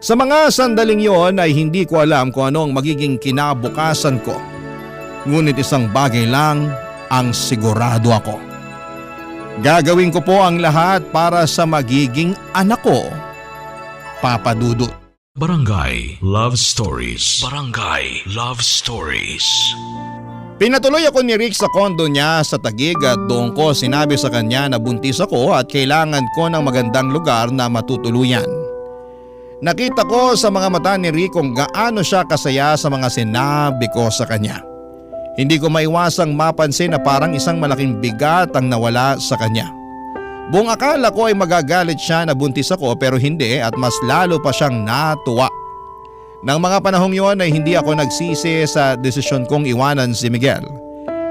Sa mga sandaling yon ay hindi ko alam kung ano ang magiging kinabukasan ko. Ngunit isang bagay lang ang sigurado ako. Gagawin ko po ang lahat para sa magiging anak ko, Papa Dudut. Barangay Love Stories. Barangay Love Stories. Pinatuloy ako ni Rick sa kondo niya sa Taguig at doon ko sinabi sa kanya na buntis ako at kailangan ko ng magandang lugar na matutuluyan. Nakita ko sa mga mata ni Rick kung gaano siya kasaya sa mga sinabi ko sa kanya. Hindi ko maiwasang mapansin na parang isang malaking bigat ang nawala sa kanya. Buong akala ko ay magagalit siya na buntis ako pero hindi at mas lalo pa siyang natuwa. Nang mga panahong yon ay hindi ako nagsisi sa desisyon kong iwanan si Miguel.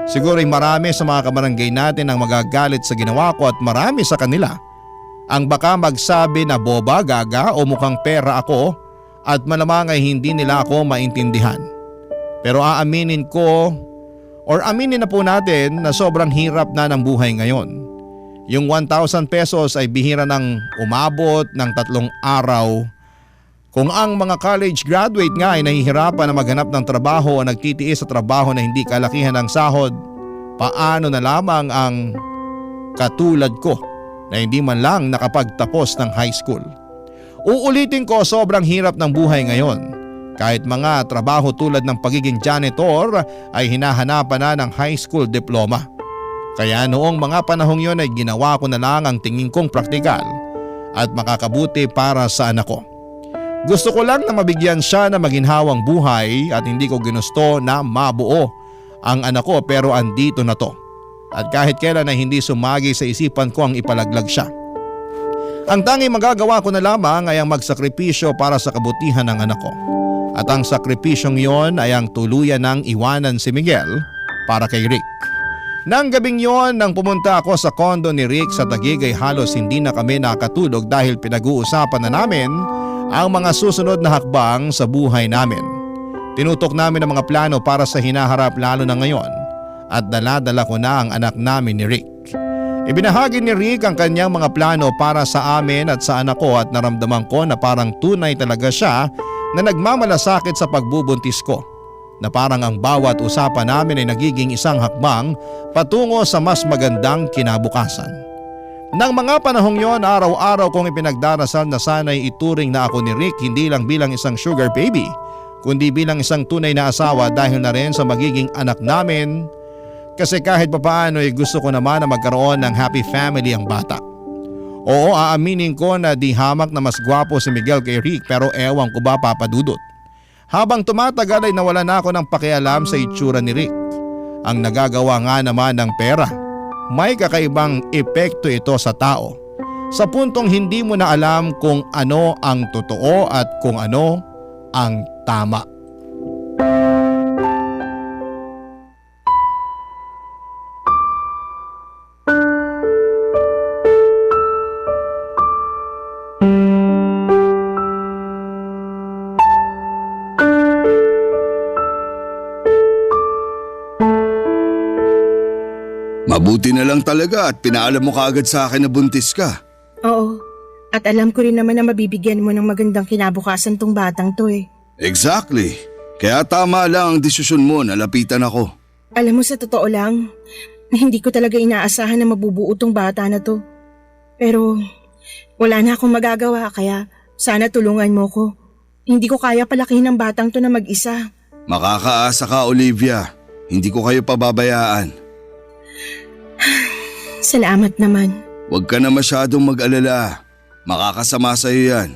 Siguro ay marami sa mga kabarangay natin ang magagalit sa ginawa ko at marami sa kanila ang baka magsabi na boba, gaga o mukhang pera ako at malamang ay hindi nila ako maintindihan. Pero aaminin ko or aminin na po natin na sobrang hirap na ng buhay ngayon. Yung 1,000 pesos ay bihira ng umabot ng 3 araw. Kung ang mga college graduate nga ay nahihirapan na maghanap ng trabaho o nagtitiis sa trabaho na hindi kalakihan ng sahod, paano na lamang ang katulad ko na hindi man lang nakapagtapos ng high school? Uulitin ko, sobrang hirap ng buhay ngayon. Kahit mga trabaho tulad ng pagiging janitor ay hinahanapan na ng high school diploma. Kaya noong mga panahong yon ay ginawa ko na lang ang tingin kong praktikal at makakabuti para sa anak ko. Gusto ko lang na mabigyan siya na maginhawang buhay at hindi ko ginusto na mabuo ang anak ko pero andito na to. At kahit kailan ay hindi sumagi sa isipan ko ang ipalaglag siya. Ang tanging magagawa ko na lamang ay ang magsakripisyo para sa kabutihan ng anak ko. At ang sakripisyong yon ay ang tuluyan ng iwanan si Miguel para kay Rick. Nang gabing yon nang pumunta ako sa kondo ni Rick sa Taguig ay halos hindi na kami nakatulog dahil pinag-uusapan na namin ang mga susunod na hakbang sa buhay namin. Tinutok namin ang mga plano para sa hinaharap lalo na ngayon at dala-dala ko na ang anak namin ni Rick. Ibinahagi ni Rick ang kanyang mga plano para sa amin at sa anak ko at naramdaman ko na parang tunay talaga siya na nagmamalasakit sa pagbubuntis ko. Na parang ang bawat usapan namin ay nagiging isang hakbang patungo sa mas magandang kinabukasan. Nang mga panahong yon, araw-araw kong ipinagdarasal na sana'y ituring na ako ni Rick hindi lang bilang isang sugar baby, kundi bilang isang tunay na asawa dahil na rin sa magiging anak namin. Kasi kahit papaano ay gusto ko naman na magkaroon ng happy family ang bata. Oo, aaminin ko na di hamak na mas gwapo si Miguel kay Rick pero ewan ko ba, Papa Dudut. Habang tumatagal ay nawala na ako ng pakialam sa itsura ni Rick. Ang nagagawa nga naman ng pera. May kakaibang epekto ito sa tao. Sa puntong hindi mo na alam kung ano ang totoo at kung ano ang tama. Mabuti na lang talaga at pinaalam mo kaagad sa akin na buntis ka. Oo, at alam ko rin naman na mabibigyan mo ng magandang kinabukasan tong batang to eh. Exactly. Kaya tama lang ang desisyon mo na lapitan ako. Alam mo, sa totoo lang, hindi ko talaga inaasahan na mabubuo tong bata na to. Pero wala na akong magagawa kaya sana tulungan mo ko. Hindi ko kaya palakihin ng batang to na mag-isa. Makakaasa ka, Olivia. Hindi ko kayo pababayaan. Salamat naman. Huwag ka na masyadong mag-alala. Makakasama sa'yo yan.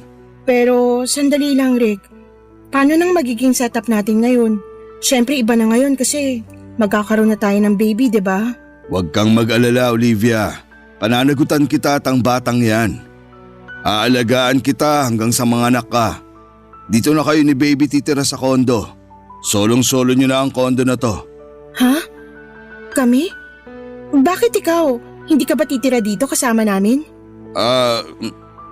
Pero sandali lang, Rick. Paano nang magiging setup natin ngayon? Siyempre iba na ngayon kasi magkakaroon na tayo ng baby, di ba? Huwag kang mag-alala, Olivia. Pananagutan kita at ang batang yan. Aalagaan kita hanggang sa mga anak ka. Dito na kayo ni baby titira sa kondo. Solong-solo nyo na ang kondo na to. Ha? Kami? Bakit ikaw? Hindi ka ba titira dito kasama namin?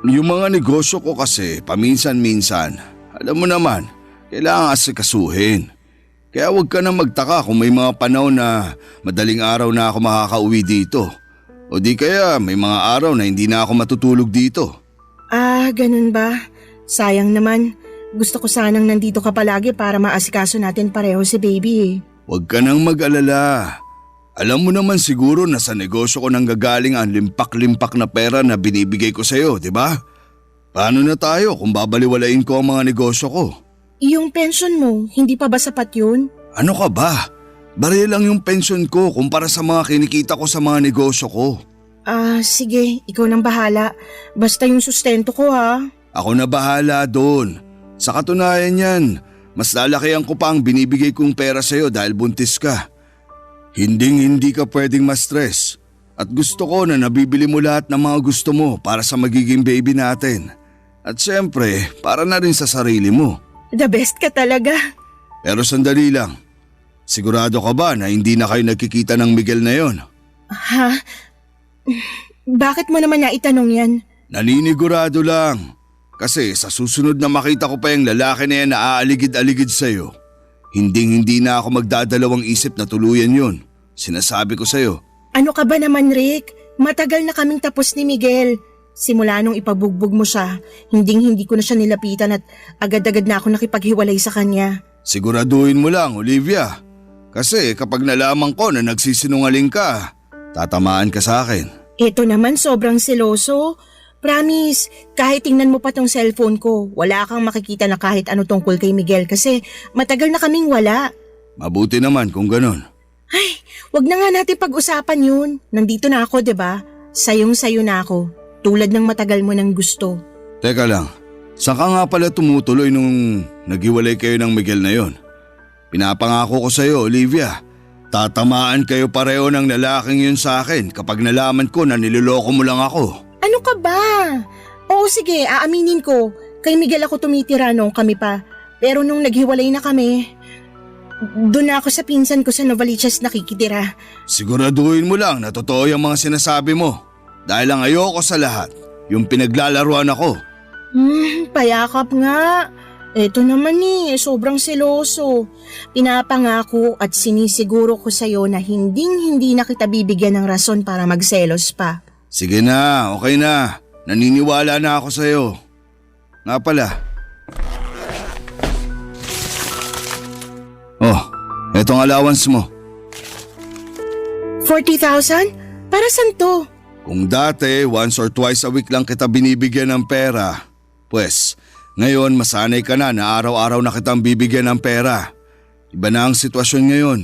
Yung mga negosyo ko kasi paminsan-minsan. Alam mo naman, kailangan asikasuhin. Kaya huwag ka na magtaka kung may mga panahon na madaling araw na ako makakauwi dito. O di kaya may mga araw na hindi na ako matutulog dito. Ah, ganun ba? Sayang naman. Gusto ko sanang nandito ka palagi para maasikaso natin pareho si baby eh. Huwag ka nang mag-alala. Alam mo naman siguro na sa negosyo ko nang gagaling ang limpak-limpak na pera na binibigay ko sa'yo, di ba? Paano na tayo kung babaliwalain ko ang mga negosyo ko? Yung pension mo, hindi pa ba sapat yun? Ano ka ba? Baril lang yung pension ko kumpara sa mga kinikita ko sa mga negosyo ko. Ah, sige, ikaw nang bahala. Basta yung sustento ko ha. Ako na bahala doon. Sa katunayan yan, mas lalakihan ko pa ang binibigay kong pera sa'yo dahil buntis ka. Hindi ka pwedeng ma-stress. At gusto ko na nabibili mo lahat ng mga gusto mo para sa magiging baby natin. At syempre, para na rin sa sarili mo. The best ka talaga. Pero sandali lang. Sigurado ka ba na hindi na kayo nagkikita ng Miguel na yon? Ha? Bakit mo naman naitanong yan? Naninigurado lang. Kasi sa susunod na makita ko pa yung lalaki na yan na aaligid-aligid sa'yo, hindi na ako magdadalawang isip na tuluyan yun. Sinasabi ko sa'yo. Ano ka ba naman, Rick? Matagal na kaming tapos ni Miguel. Simula nung ipabugbog mo siya, hindi ko na siya nilapitan at agad-agad na ako nakipaghiwalay sa kanya. Siguraduhin mo lang, Olivia. Kasi kapag nalaman ko na nagsisinungaling ka, tatamaan ka sa akin. Ito naman sobrang seloso. Promise, kahit tingnan mo pa tong cellphone ko, wala kang makikita na kahit ano tungkol kay Miguel kasi matagal na kaming wala. Mabuti naman kung ganon. Ay, wag na nga natin pag-usapan yun. Nandito na ako, 'di ba? Sayong-sayo na ako. Tulad ng matagal mo nang gusto. Teka lang, saan ka nga pala tumutuloy nung naghiwalay kayo ng Miguel na yon? Pinapangako ko sa'yo, Olivia. Tatamaan kayo pareho ng lalaking yun sa akin kapag nalaman ko na niloloko mo lang ako. Ano ka ba? Oo sige, aaminin ko. Kay Miguel ako tumitira nung kami pa. Pero nung naghiwalay na kami, doon na ako sa pinsan ko sa Novaliches nakikitira. Siguraduhin mo lang na totoo yung mga sinasabi mo. Dahil ang ayoko sa lahat, yung pinaglalaruan ako. Payakap nga. Eto naman sobrang seloso. Pinapangako at sinisiguro ko sa'yo na hindi na kita bibigyan ng rason para magselos pa. Sige na, okay na. Naniniwala na ako sa'yo. Nga pala. Oh, etong allowance mo. 40,000? Para saan to? Kung dati, once or twice a week lang kita binibigyan ng pera, pues ngayon masanay ka na araw-araw na kitang bibigyan ng pera. Iba na ang sitwasyon ngayon.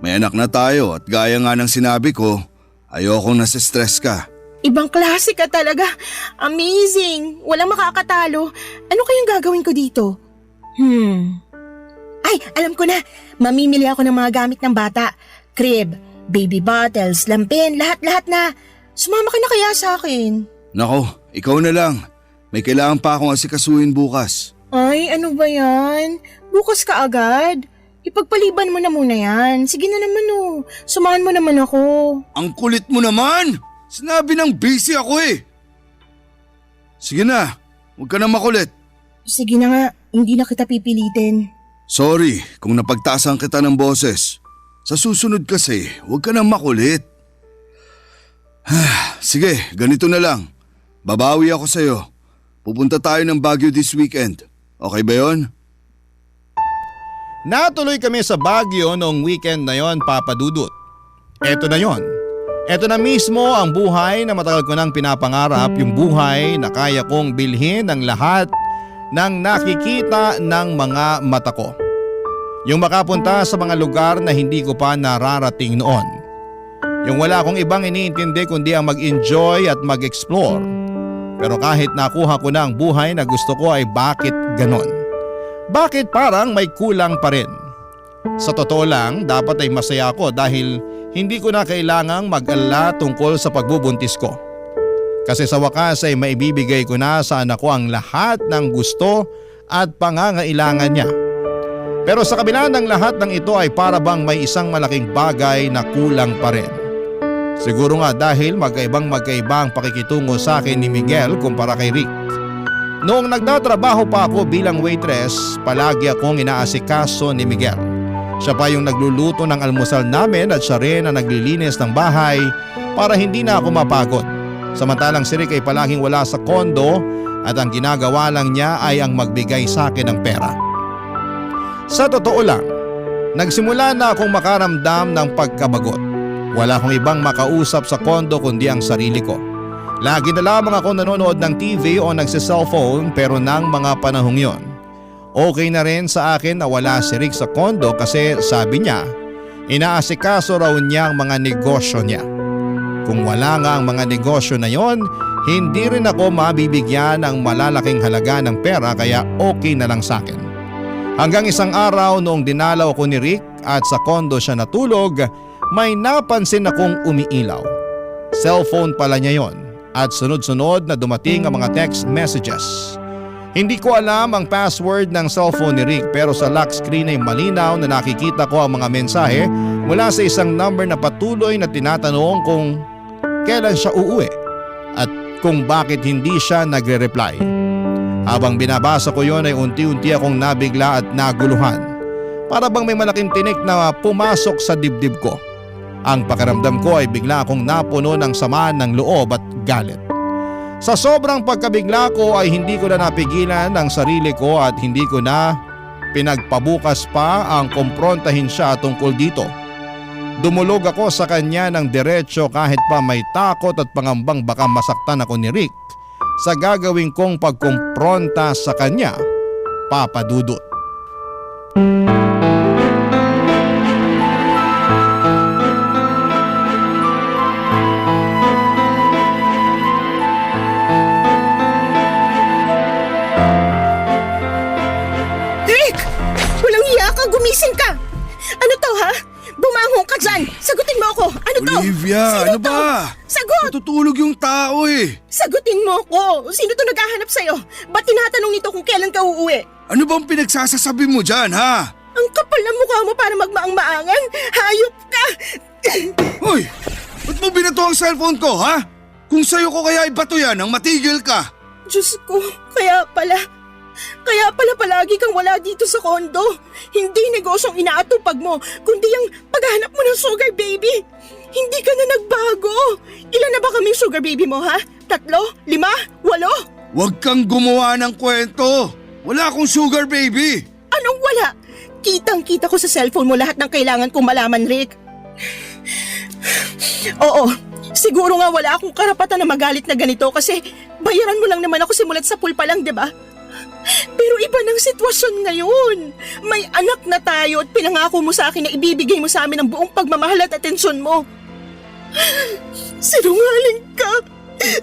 May anak na tayo at gaya nga ng sinabi ko, ayokong nasistress ka. Ibang klase ka talaga. Amazing. Walang makakatalo. Ano kayang gagawin ko dito? Ay, alam ko na. Mamimili ako ng mga gamit ng bata. Crib, baby bottles, lampin, lahat-lahat na. Sumama ka na kaya sa akin? Nako, ikaw na lang. May kailangan pa akong asikasuhin bukas. Ay, ano ba yan? Bukas ka agad? Ipagpaliban mo na muna yan. Sige na naman Sumahan mo naman ako. Ang kulit mo naman! Sinabi ng busy ako eh. Sige na, huwag ka na makulit. Sige na nga, hindi na kita pipilitin. Sorry kung napagtaasan kita ng boses. Sa susunod kasi, huwag ka na makulit. Sige, ganito na lang. Babawi ako sa'yo. Pupunta tayo ng Baguio this weekend. Okay ba yon? Natuloy kami sa Baguio noong weekend na yon, Papa Dudut. Eto na yon. Eto na mismo ang buhay na matagal ko nang pinapangarap, yung buhay na kaya kong bilhin ng lahat ng nakikita ng mga mata ko. Yung makapunta sa mga lugar na hindi ko pa nararating noon. Yung wala akong ibang iniintindi kundi ang mag-enjoy at mag-explore. Pero kahit nakuha ko na ang buhay na gusto ko ay bakit ganon? Bakit parang may kulang pa rin? Sa totoo lang, dapat ay masaya ako dahil hindi ko na kailangang mag-alala tungkol sa pagbubuntis ko. Kasi sa wakas ay maibibigay ko na sa anak ko ang lahat ng gusto at pangangailangan niya. Pero sa kabila ng lahat ng ito ay para bang may isang malaking bagay na kulang pa rin. Siguro nga dahil magkaibang ang pakikitungo sa akin ni Miguel kumpara kay Rick. Noong nagtatrabaho pa ako bilang waitress, palagi akong inaasikaso ni Miguel. Siya pa yung nagluluto ng almusal namin at siya rin ang naglilinis ng bahay para hindi na ako mapagod. Samantalang si Rick ay palaging wala sa kondo at ang ginagawa lang niya ay ang magbigay sa akin ng pera. Sa totoo lang, nagsimula na akong makaramdam ng pagkabagot. Wala akong ibang makausap sa kondo kundi ang sarili ko. Lagi na lamang ako nanonood ng TV o nagsiselfone pero nang mga panahong yon. Okay na rin sa akin na wala si Rick sa kondo kasi sabi niya, inaasikaso raw niya ang mga negosyo niya. Kung wala nga ang mga negosyo na yon, hindi rin ako mabibigyan ng malalaking halaga ng pera kaya okay na lang sa akin. Hanggang isang araw noong dinalaw ko ni Rick at sa kondo siya natulog, may napansin akong umiilaw. Cellphone pala niya yon at sunod-sunod na dumating ang mga text messages. Hindi ko alam ang password ng cellphone ni Rick pero sa lock screen ay malinaw na nakikita ko ang mga mensahe mula sa isang number na patuloy na tinatanong kung kailan siya uuwi at kung bakit hindi siya nagre-reply. Habang binabasa ko yon ay unti-unti akong nabigla at naguluhan. Para bang may malaking tinik na pumasok sa dibdib ko. Ang pakiramdam ko ay bigla akong napuno ng sama ng loob at galit. Sa sobrang pagkabigla ko ay hindi ko na napigilan ang sarili ko at hindi ko na pinagpabukas pa ang kumprontahin siya tungkol dito. Dumulog ako sa kanya ng diretsyo kahit pa may takot at pangambang baka masaktan ako ni Rick sa gagawin kong pagkumpronta sa kanya, Papa Dudut. Gumising ka! Ano to ha? Bumangon ka dyan! Sagutin mo ako! Ano to? Olivia, Sino ano to? ba? Sagot! Natutulog yung tao eh. Sagutin mo ako! Sino to naghahanap sa'yo? Ba't tinatanong nito kung kailan ka uuwi? Ano bang pinagsasasabi mo dyan, ha? Ang kapal ng mukha mo para magmaang-maangan! Hayop ka! Hoy! Ba't mo binato ang cellphone ko, ha? Kung sa'yo ko kaya ibato yan nang matigil ka. Diyos ko, kaya pala palagi kang wala dito sa kondo. Hindi negosyong inaatupag mo, kundi ang paghahanap mo ng sugar baby. Hindi ka na nagbago. Ilan na ba kaming sugar baby mo ha? 3, 5, 8? Huwag kang gumawa ng kwento. Wala akong sugar baby. Anong wala? Kitang-kita ko sa cellphone mo lahat ng kailangan kong malaman, Rick. Oo, siguro nga wala akong karapatan na magalit na ganito kasi bayaran mo lang naman ako simulat sa pool pa lang, di ba? Pero iba ng sitwasyon ngayon. May anak na tayo at pinangako mo sa akin na ibibigay mo sa amin ang buong pagmamahal at atensyon mo. Sinungaling ka!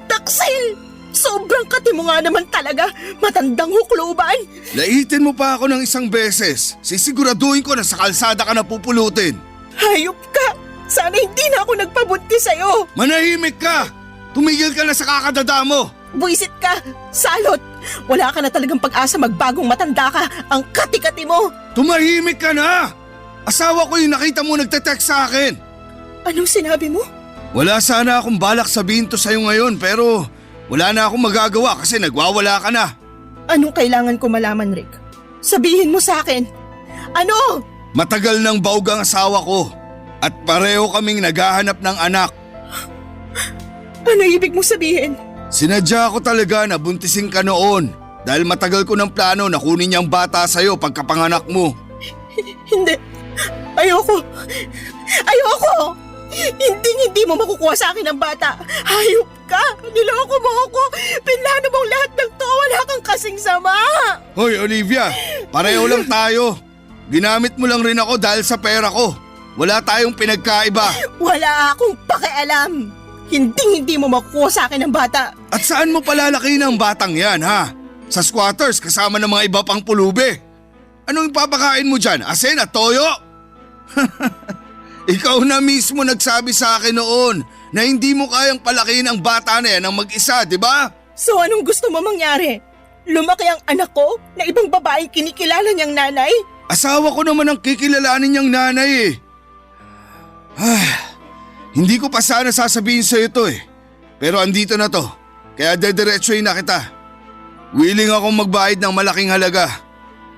Taksil! Sobrang kati mo nga naman talaga. Matandang hukluban. Laitin mo pa ako ng isang beses. Sisiguraduhin ko na sa kalsada ka na pupulutin. Hayop ka! Sana hindi na ako nagpabuntis sa'yo. Manahimik ka! Tumigil ka na sa kakadada mo. Buisit ka! Salot! Wala ka na talagang pag-asa magbagong matanda ka. Ang kati-kati mo! Tumahimik ka na! Asawa ko yung nakita mo nagte-text sa akin. Anong sinabi mo? Wala sana akong balak sabihin to sa'yo ngayon pero wala na akong magagawa kasi nagwawala ka na. Anong kailangan ko malaman, Rick? Sabihin mo sa akin. Ano? Matagal nang baog ang asawa ko at pareho kaming naghahanap ng anak. Ano ibig mo sabihin? Sinadya ko talaga na buntisin ka noon dahil matagal ko ng plano na kunin niyang bata sa'yo pagkapanganak mo. Hindi. Ayoko. Hindi mo makukuha sa akin ang bata. Hayop ka. Niloko mo ako. Pinlano mong lahat ng to. Wala kang kasing sama. Hoy Olivia, pareho lang tayo. Ginamit mo lang rin ako dahil sa pera ko. Wala tayong pinagkaiba. Wala akong pakialam. Hindi mo makukuha sa akin ang bata. At saan mo palalakihin ang batang yan, ha? Sa squatters kasama ng mga iba pang pulube. Anong ipapakain mo dyan? Asin at toyo? Ikaw na mismo nagsabi sa akin noon na hindi mo kayang palakihin ang bata na yan ng mag-isa, di ba? So anong gusto mo mangyari? Lumaki ang anak ko na ibang babae kinikilala niyang nanay? Asawa ko naman ang kikilalanin niyang nanay eh. Hindi ko pa sana sasabihin sa'yo to eh. Pero andito na to, kaya dediretsoy na kita. Willing akong magbayad ng malaking halaga.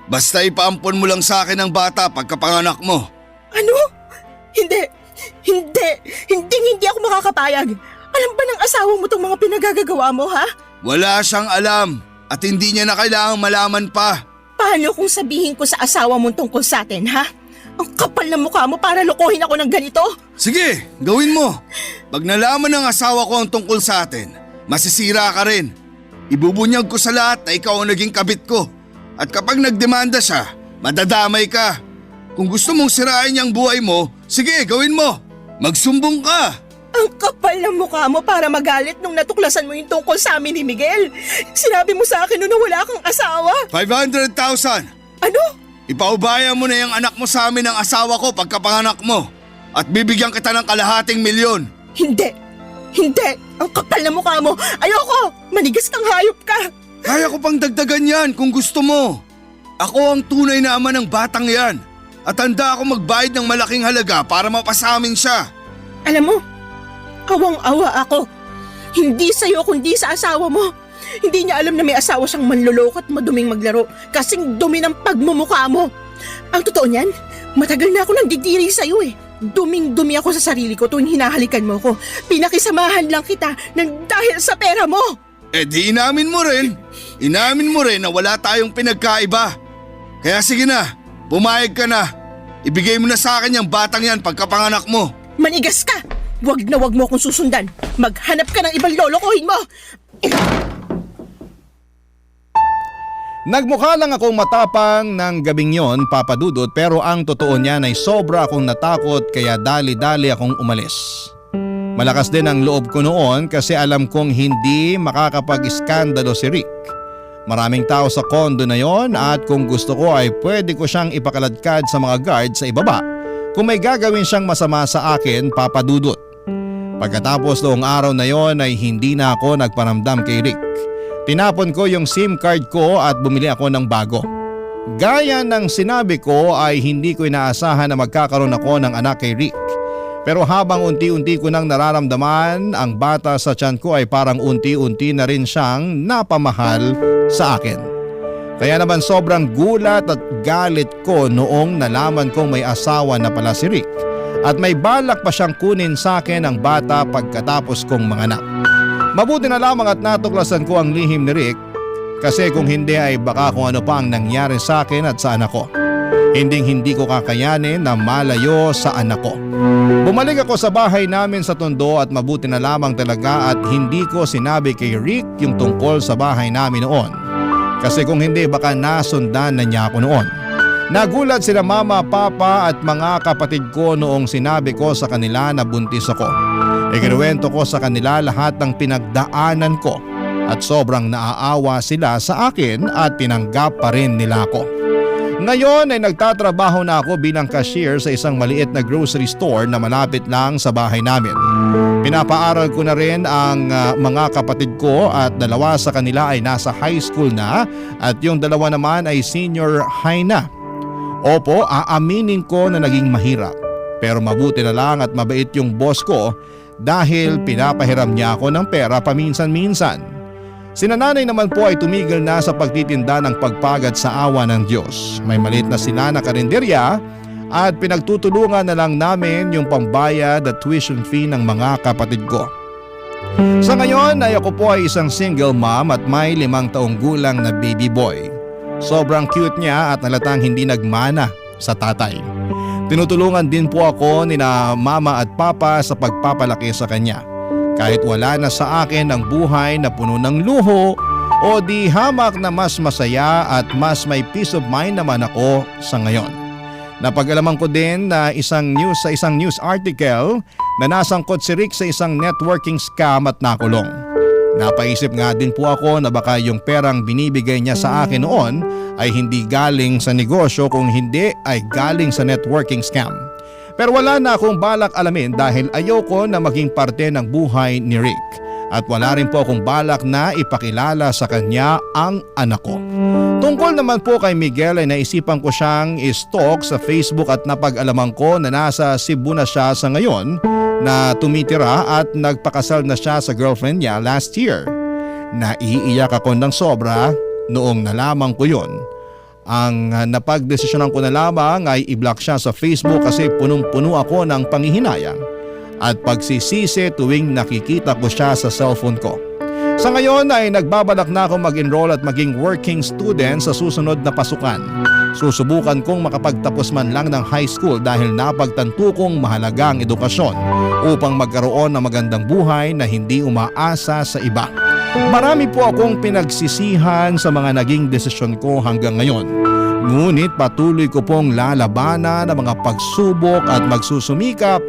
Basta ipaampon mo lang sa akin ang bata pagkapanganak mo. Ano? Hindi. Hindi ako makakapayag. Alam ba ng asawa mo tong mga pinagagagawa mo, ha? Wala siyang alam at hindi niya na kailangang malaman pa. Paano kung sabihin ko sa asawa mo tungkol sa atin, ha? Ang kapal na mukha mo para lokohin ako ng ganito. Sige, gawin mo. Pag nalaman ng asawa ko ang tungkol sa atin, masisira ka rin. Ibubunyag ko sa lahat na ikaw ang naging kabit ko. At kapag nagdemanda siya, madadamay ka. Kung gusto mong sirain niyang buhay mo, sige, gawin mo. Magsumbong ka. Ang kapal ng mukha mo para magalit nung natuklasan mo yung tungkol sa amin ni Miguel. Sinabi mo sa akin noon na wala kang asawa. 500,000. Ano? Ipaubaya mo na yung anak mo sa amin ng asawa ko pagkapanganak mo. At bibigyan kita ng kalahating milyon. Hindi. Ang kapal na mukha mo. Ayoko. Manigas kang hayop ka. Kaya ko pang dagdagan yan kung gusto mo. Ako ang tunay na ama ng batang yan. At handa ako magbayad ng malaking halaga para mapasamin siya. Alam mo, awang-awa ako. Hindi sa'yo kundi sa asawa mo. Hindi niya alam na may asawa siyang manloloko at maduming maglaro kasing dumi ng pagmumukha mo. Ang totoo niyan, matagal na ako nandidiri sa'yo eh. Duming-dumi ako sa sarili ko tuwing hinahalikan mo ko. Pinakisamahan lang kita ng dahil sa pera mo. Eh di inamin mo rin. Inamin mo rin na wala tayong pinagkaiba. Kaya sige na, pumayag ka na. Ibigay mo na sa akin yung batang yan pagkapanganak mo. Manigas ka! Wag na wag mo akong susundan. Maghanap ka ng ibang lolokohin mo. Nagmukha lang akong matapang ng gabing yon, Papa Dudut, pero ang totoo niyan ay sobra akong natakot kaya dali-dali akong umalis. Malakas din ang loob ko noon kasi alam kong hindi makakapag-iskandalo si Rick. Maraming tao sa kondo na yon at kung gusto ko ay pwede ko siyang ipakaladkad sa mga guard sa ibaba kung may gagawin siyang masama sa akin, Papa Dudut. Pagkatapos noong araw na yon ay hindi na ako nagparamdam kay Rick. Tinapon ko yung SIM card ko at bumili ako ng bago. Gaya ng sinabi ko ay hindi ko inaasahan na magkakaroon ako ng anak kay Rick. Pero habang unti-unti ko nang nararamdaman, ang bata sa tiyan ko ay parang unti-unti na rin siyang napamahal sa akin. Kaya naman sobrang gulat at galit ko noong nalaman kong may asawa na pala si Rick at may balak pa siyang kunin sa akin ang bata pagkatapos kong manganak. Mabuti na lamang at natuklasan ko ang lihim ni Rick kasi kung hindi ay baka kung ano pa ang nangyari sa akin at sa anak ko. Hindi ko kakayanin na malayo sa anak ko. Bumalik ako sa bahay namin sa Tondo at mabuti na lamang talaga at hindi ko sinabi kay Rick yung tungkol sa bahay namin noon. Kasi kung hindi baka nasundan na niya ako noon. Nagulat sila mama, papa at mga kapatid ko noong sinabi ko sa kanila na buntis ako. Ikinuwento ko sa kanila lahat ng pinagdaanan ko at sobrang naaawa sila sa akin at tinanggap pa rin nila ako. Ngayon ay nagtatrabaho na ako bilang cashier sa isang maliit na grocery store na malapit lang sa bahay namin. Pinapaaral ko na rin ang mga kapatid ko at dalawa sa kanila ay nasa high school na at yung dalawa naman ay senior high na. Opo, aaminin ko na naging mahirap. Pero mabuti na lang at mabait yung boss ko dahil pinapahiram niya ako ng pera paminsan-minsan. Sina nanay naman po ay tumigil na sa pagtitinda ng pagpagad sa awa ng Diyos. May maliit na sila na karinderya at pinagtutulungan na lang namin yung pambayad at tuition fee ng mga kapatid ko. Sa ngayon ay ako po ay isang single mom at may 5 taong gulang na baby boy. Sobrang cute niya at halatang hindi nagmana sa tatay. Tinutulungan din po ako ni na mama at papa sa pagpapalaki sa kanya. Kahit wala na sa akin ang buhay na puno ng luho o di hamak na mas masaya at mas may peace of mind naman ako sa ngayon. Napag-alaman ko din na isang news article na nasangkot si Rick sa isang networking scam at nakulong. Napaisip nga din po ako na baka yung perang binibigay niya sa akin noon ay hindi galing sa negosyo kung hindi ay galing sa networking scam. Pero wala na akong balak alamin dahil ayoko na maging parte ng buhay ni Rick. At wala rin po akong balak na ipakilala sa kanya ang anak ko. Tungkol naman po kay Miguel ay naisipan ko siyang i-stalk sa Facebook at napag-alaman ko na nasa Cebu na siya sa ngayon na tumitira at nagpakasal na siya sa girlfriend niya last year. Naiiyak ako ng sobra noong nalaman ko yun. Ang napagdesisyonan ko na lamang ay i-block siya sa Facebook kasi punong-puno ako ng panghihinayang at pagsisisi tuwing nakikita ko siya sa cellphone ko. Sa ngayon ay nagbabalak na ako mag-enroll at maging working student sa susunod na pasukan. Susubukan kong makapagtapos man lang ng high school dahil napagtanto kong mahalaga ang edukasyon upang magkaroon ng magandang buhay na hindi umaasa sa iba. Marami po akong pinagsisihan sa mga naging desisyon ko hanggang ngayon. Ngunit patuloy ko pong lalabanan ang mga pagsubok at magsusumikap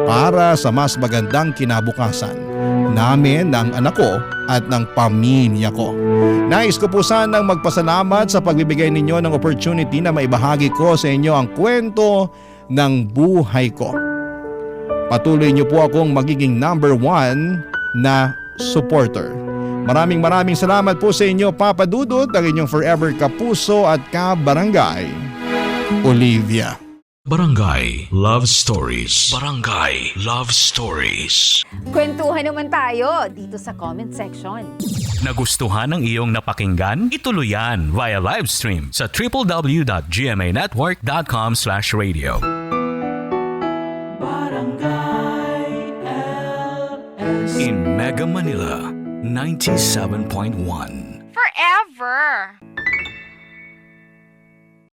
para sa mas magandang kinabukasan namin, ng anak ko at ng pamilya ko. Nais ko po sanang magpasalamat sa pagbibigay ninyo ng opportunity na maibahagi ko sa inyo ang kwento ng buhay ko. Patuloy niyo po akong magiging number 1 na supporter. Maraming salamat po sa inyo, Papa Dudut, ang inyong forever kapuso at kabarangay, Olivia. Barangay Love Stories. Barangay Love Stories. Kwentuhan naman tayo dito sa comment section. Nagustuhan ng iyong napakinggan? Ituloy yan via live stream sa www.gmanetwork.com/radio. In Mega Manila, 97.1. Forever.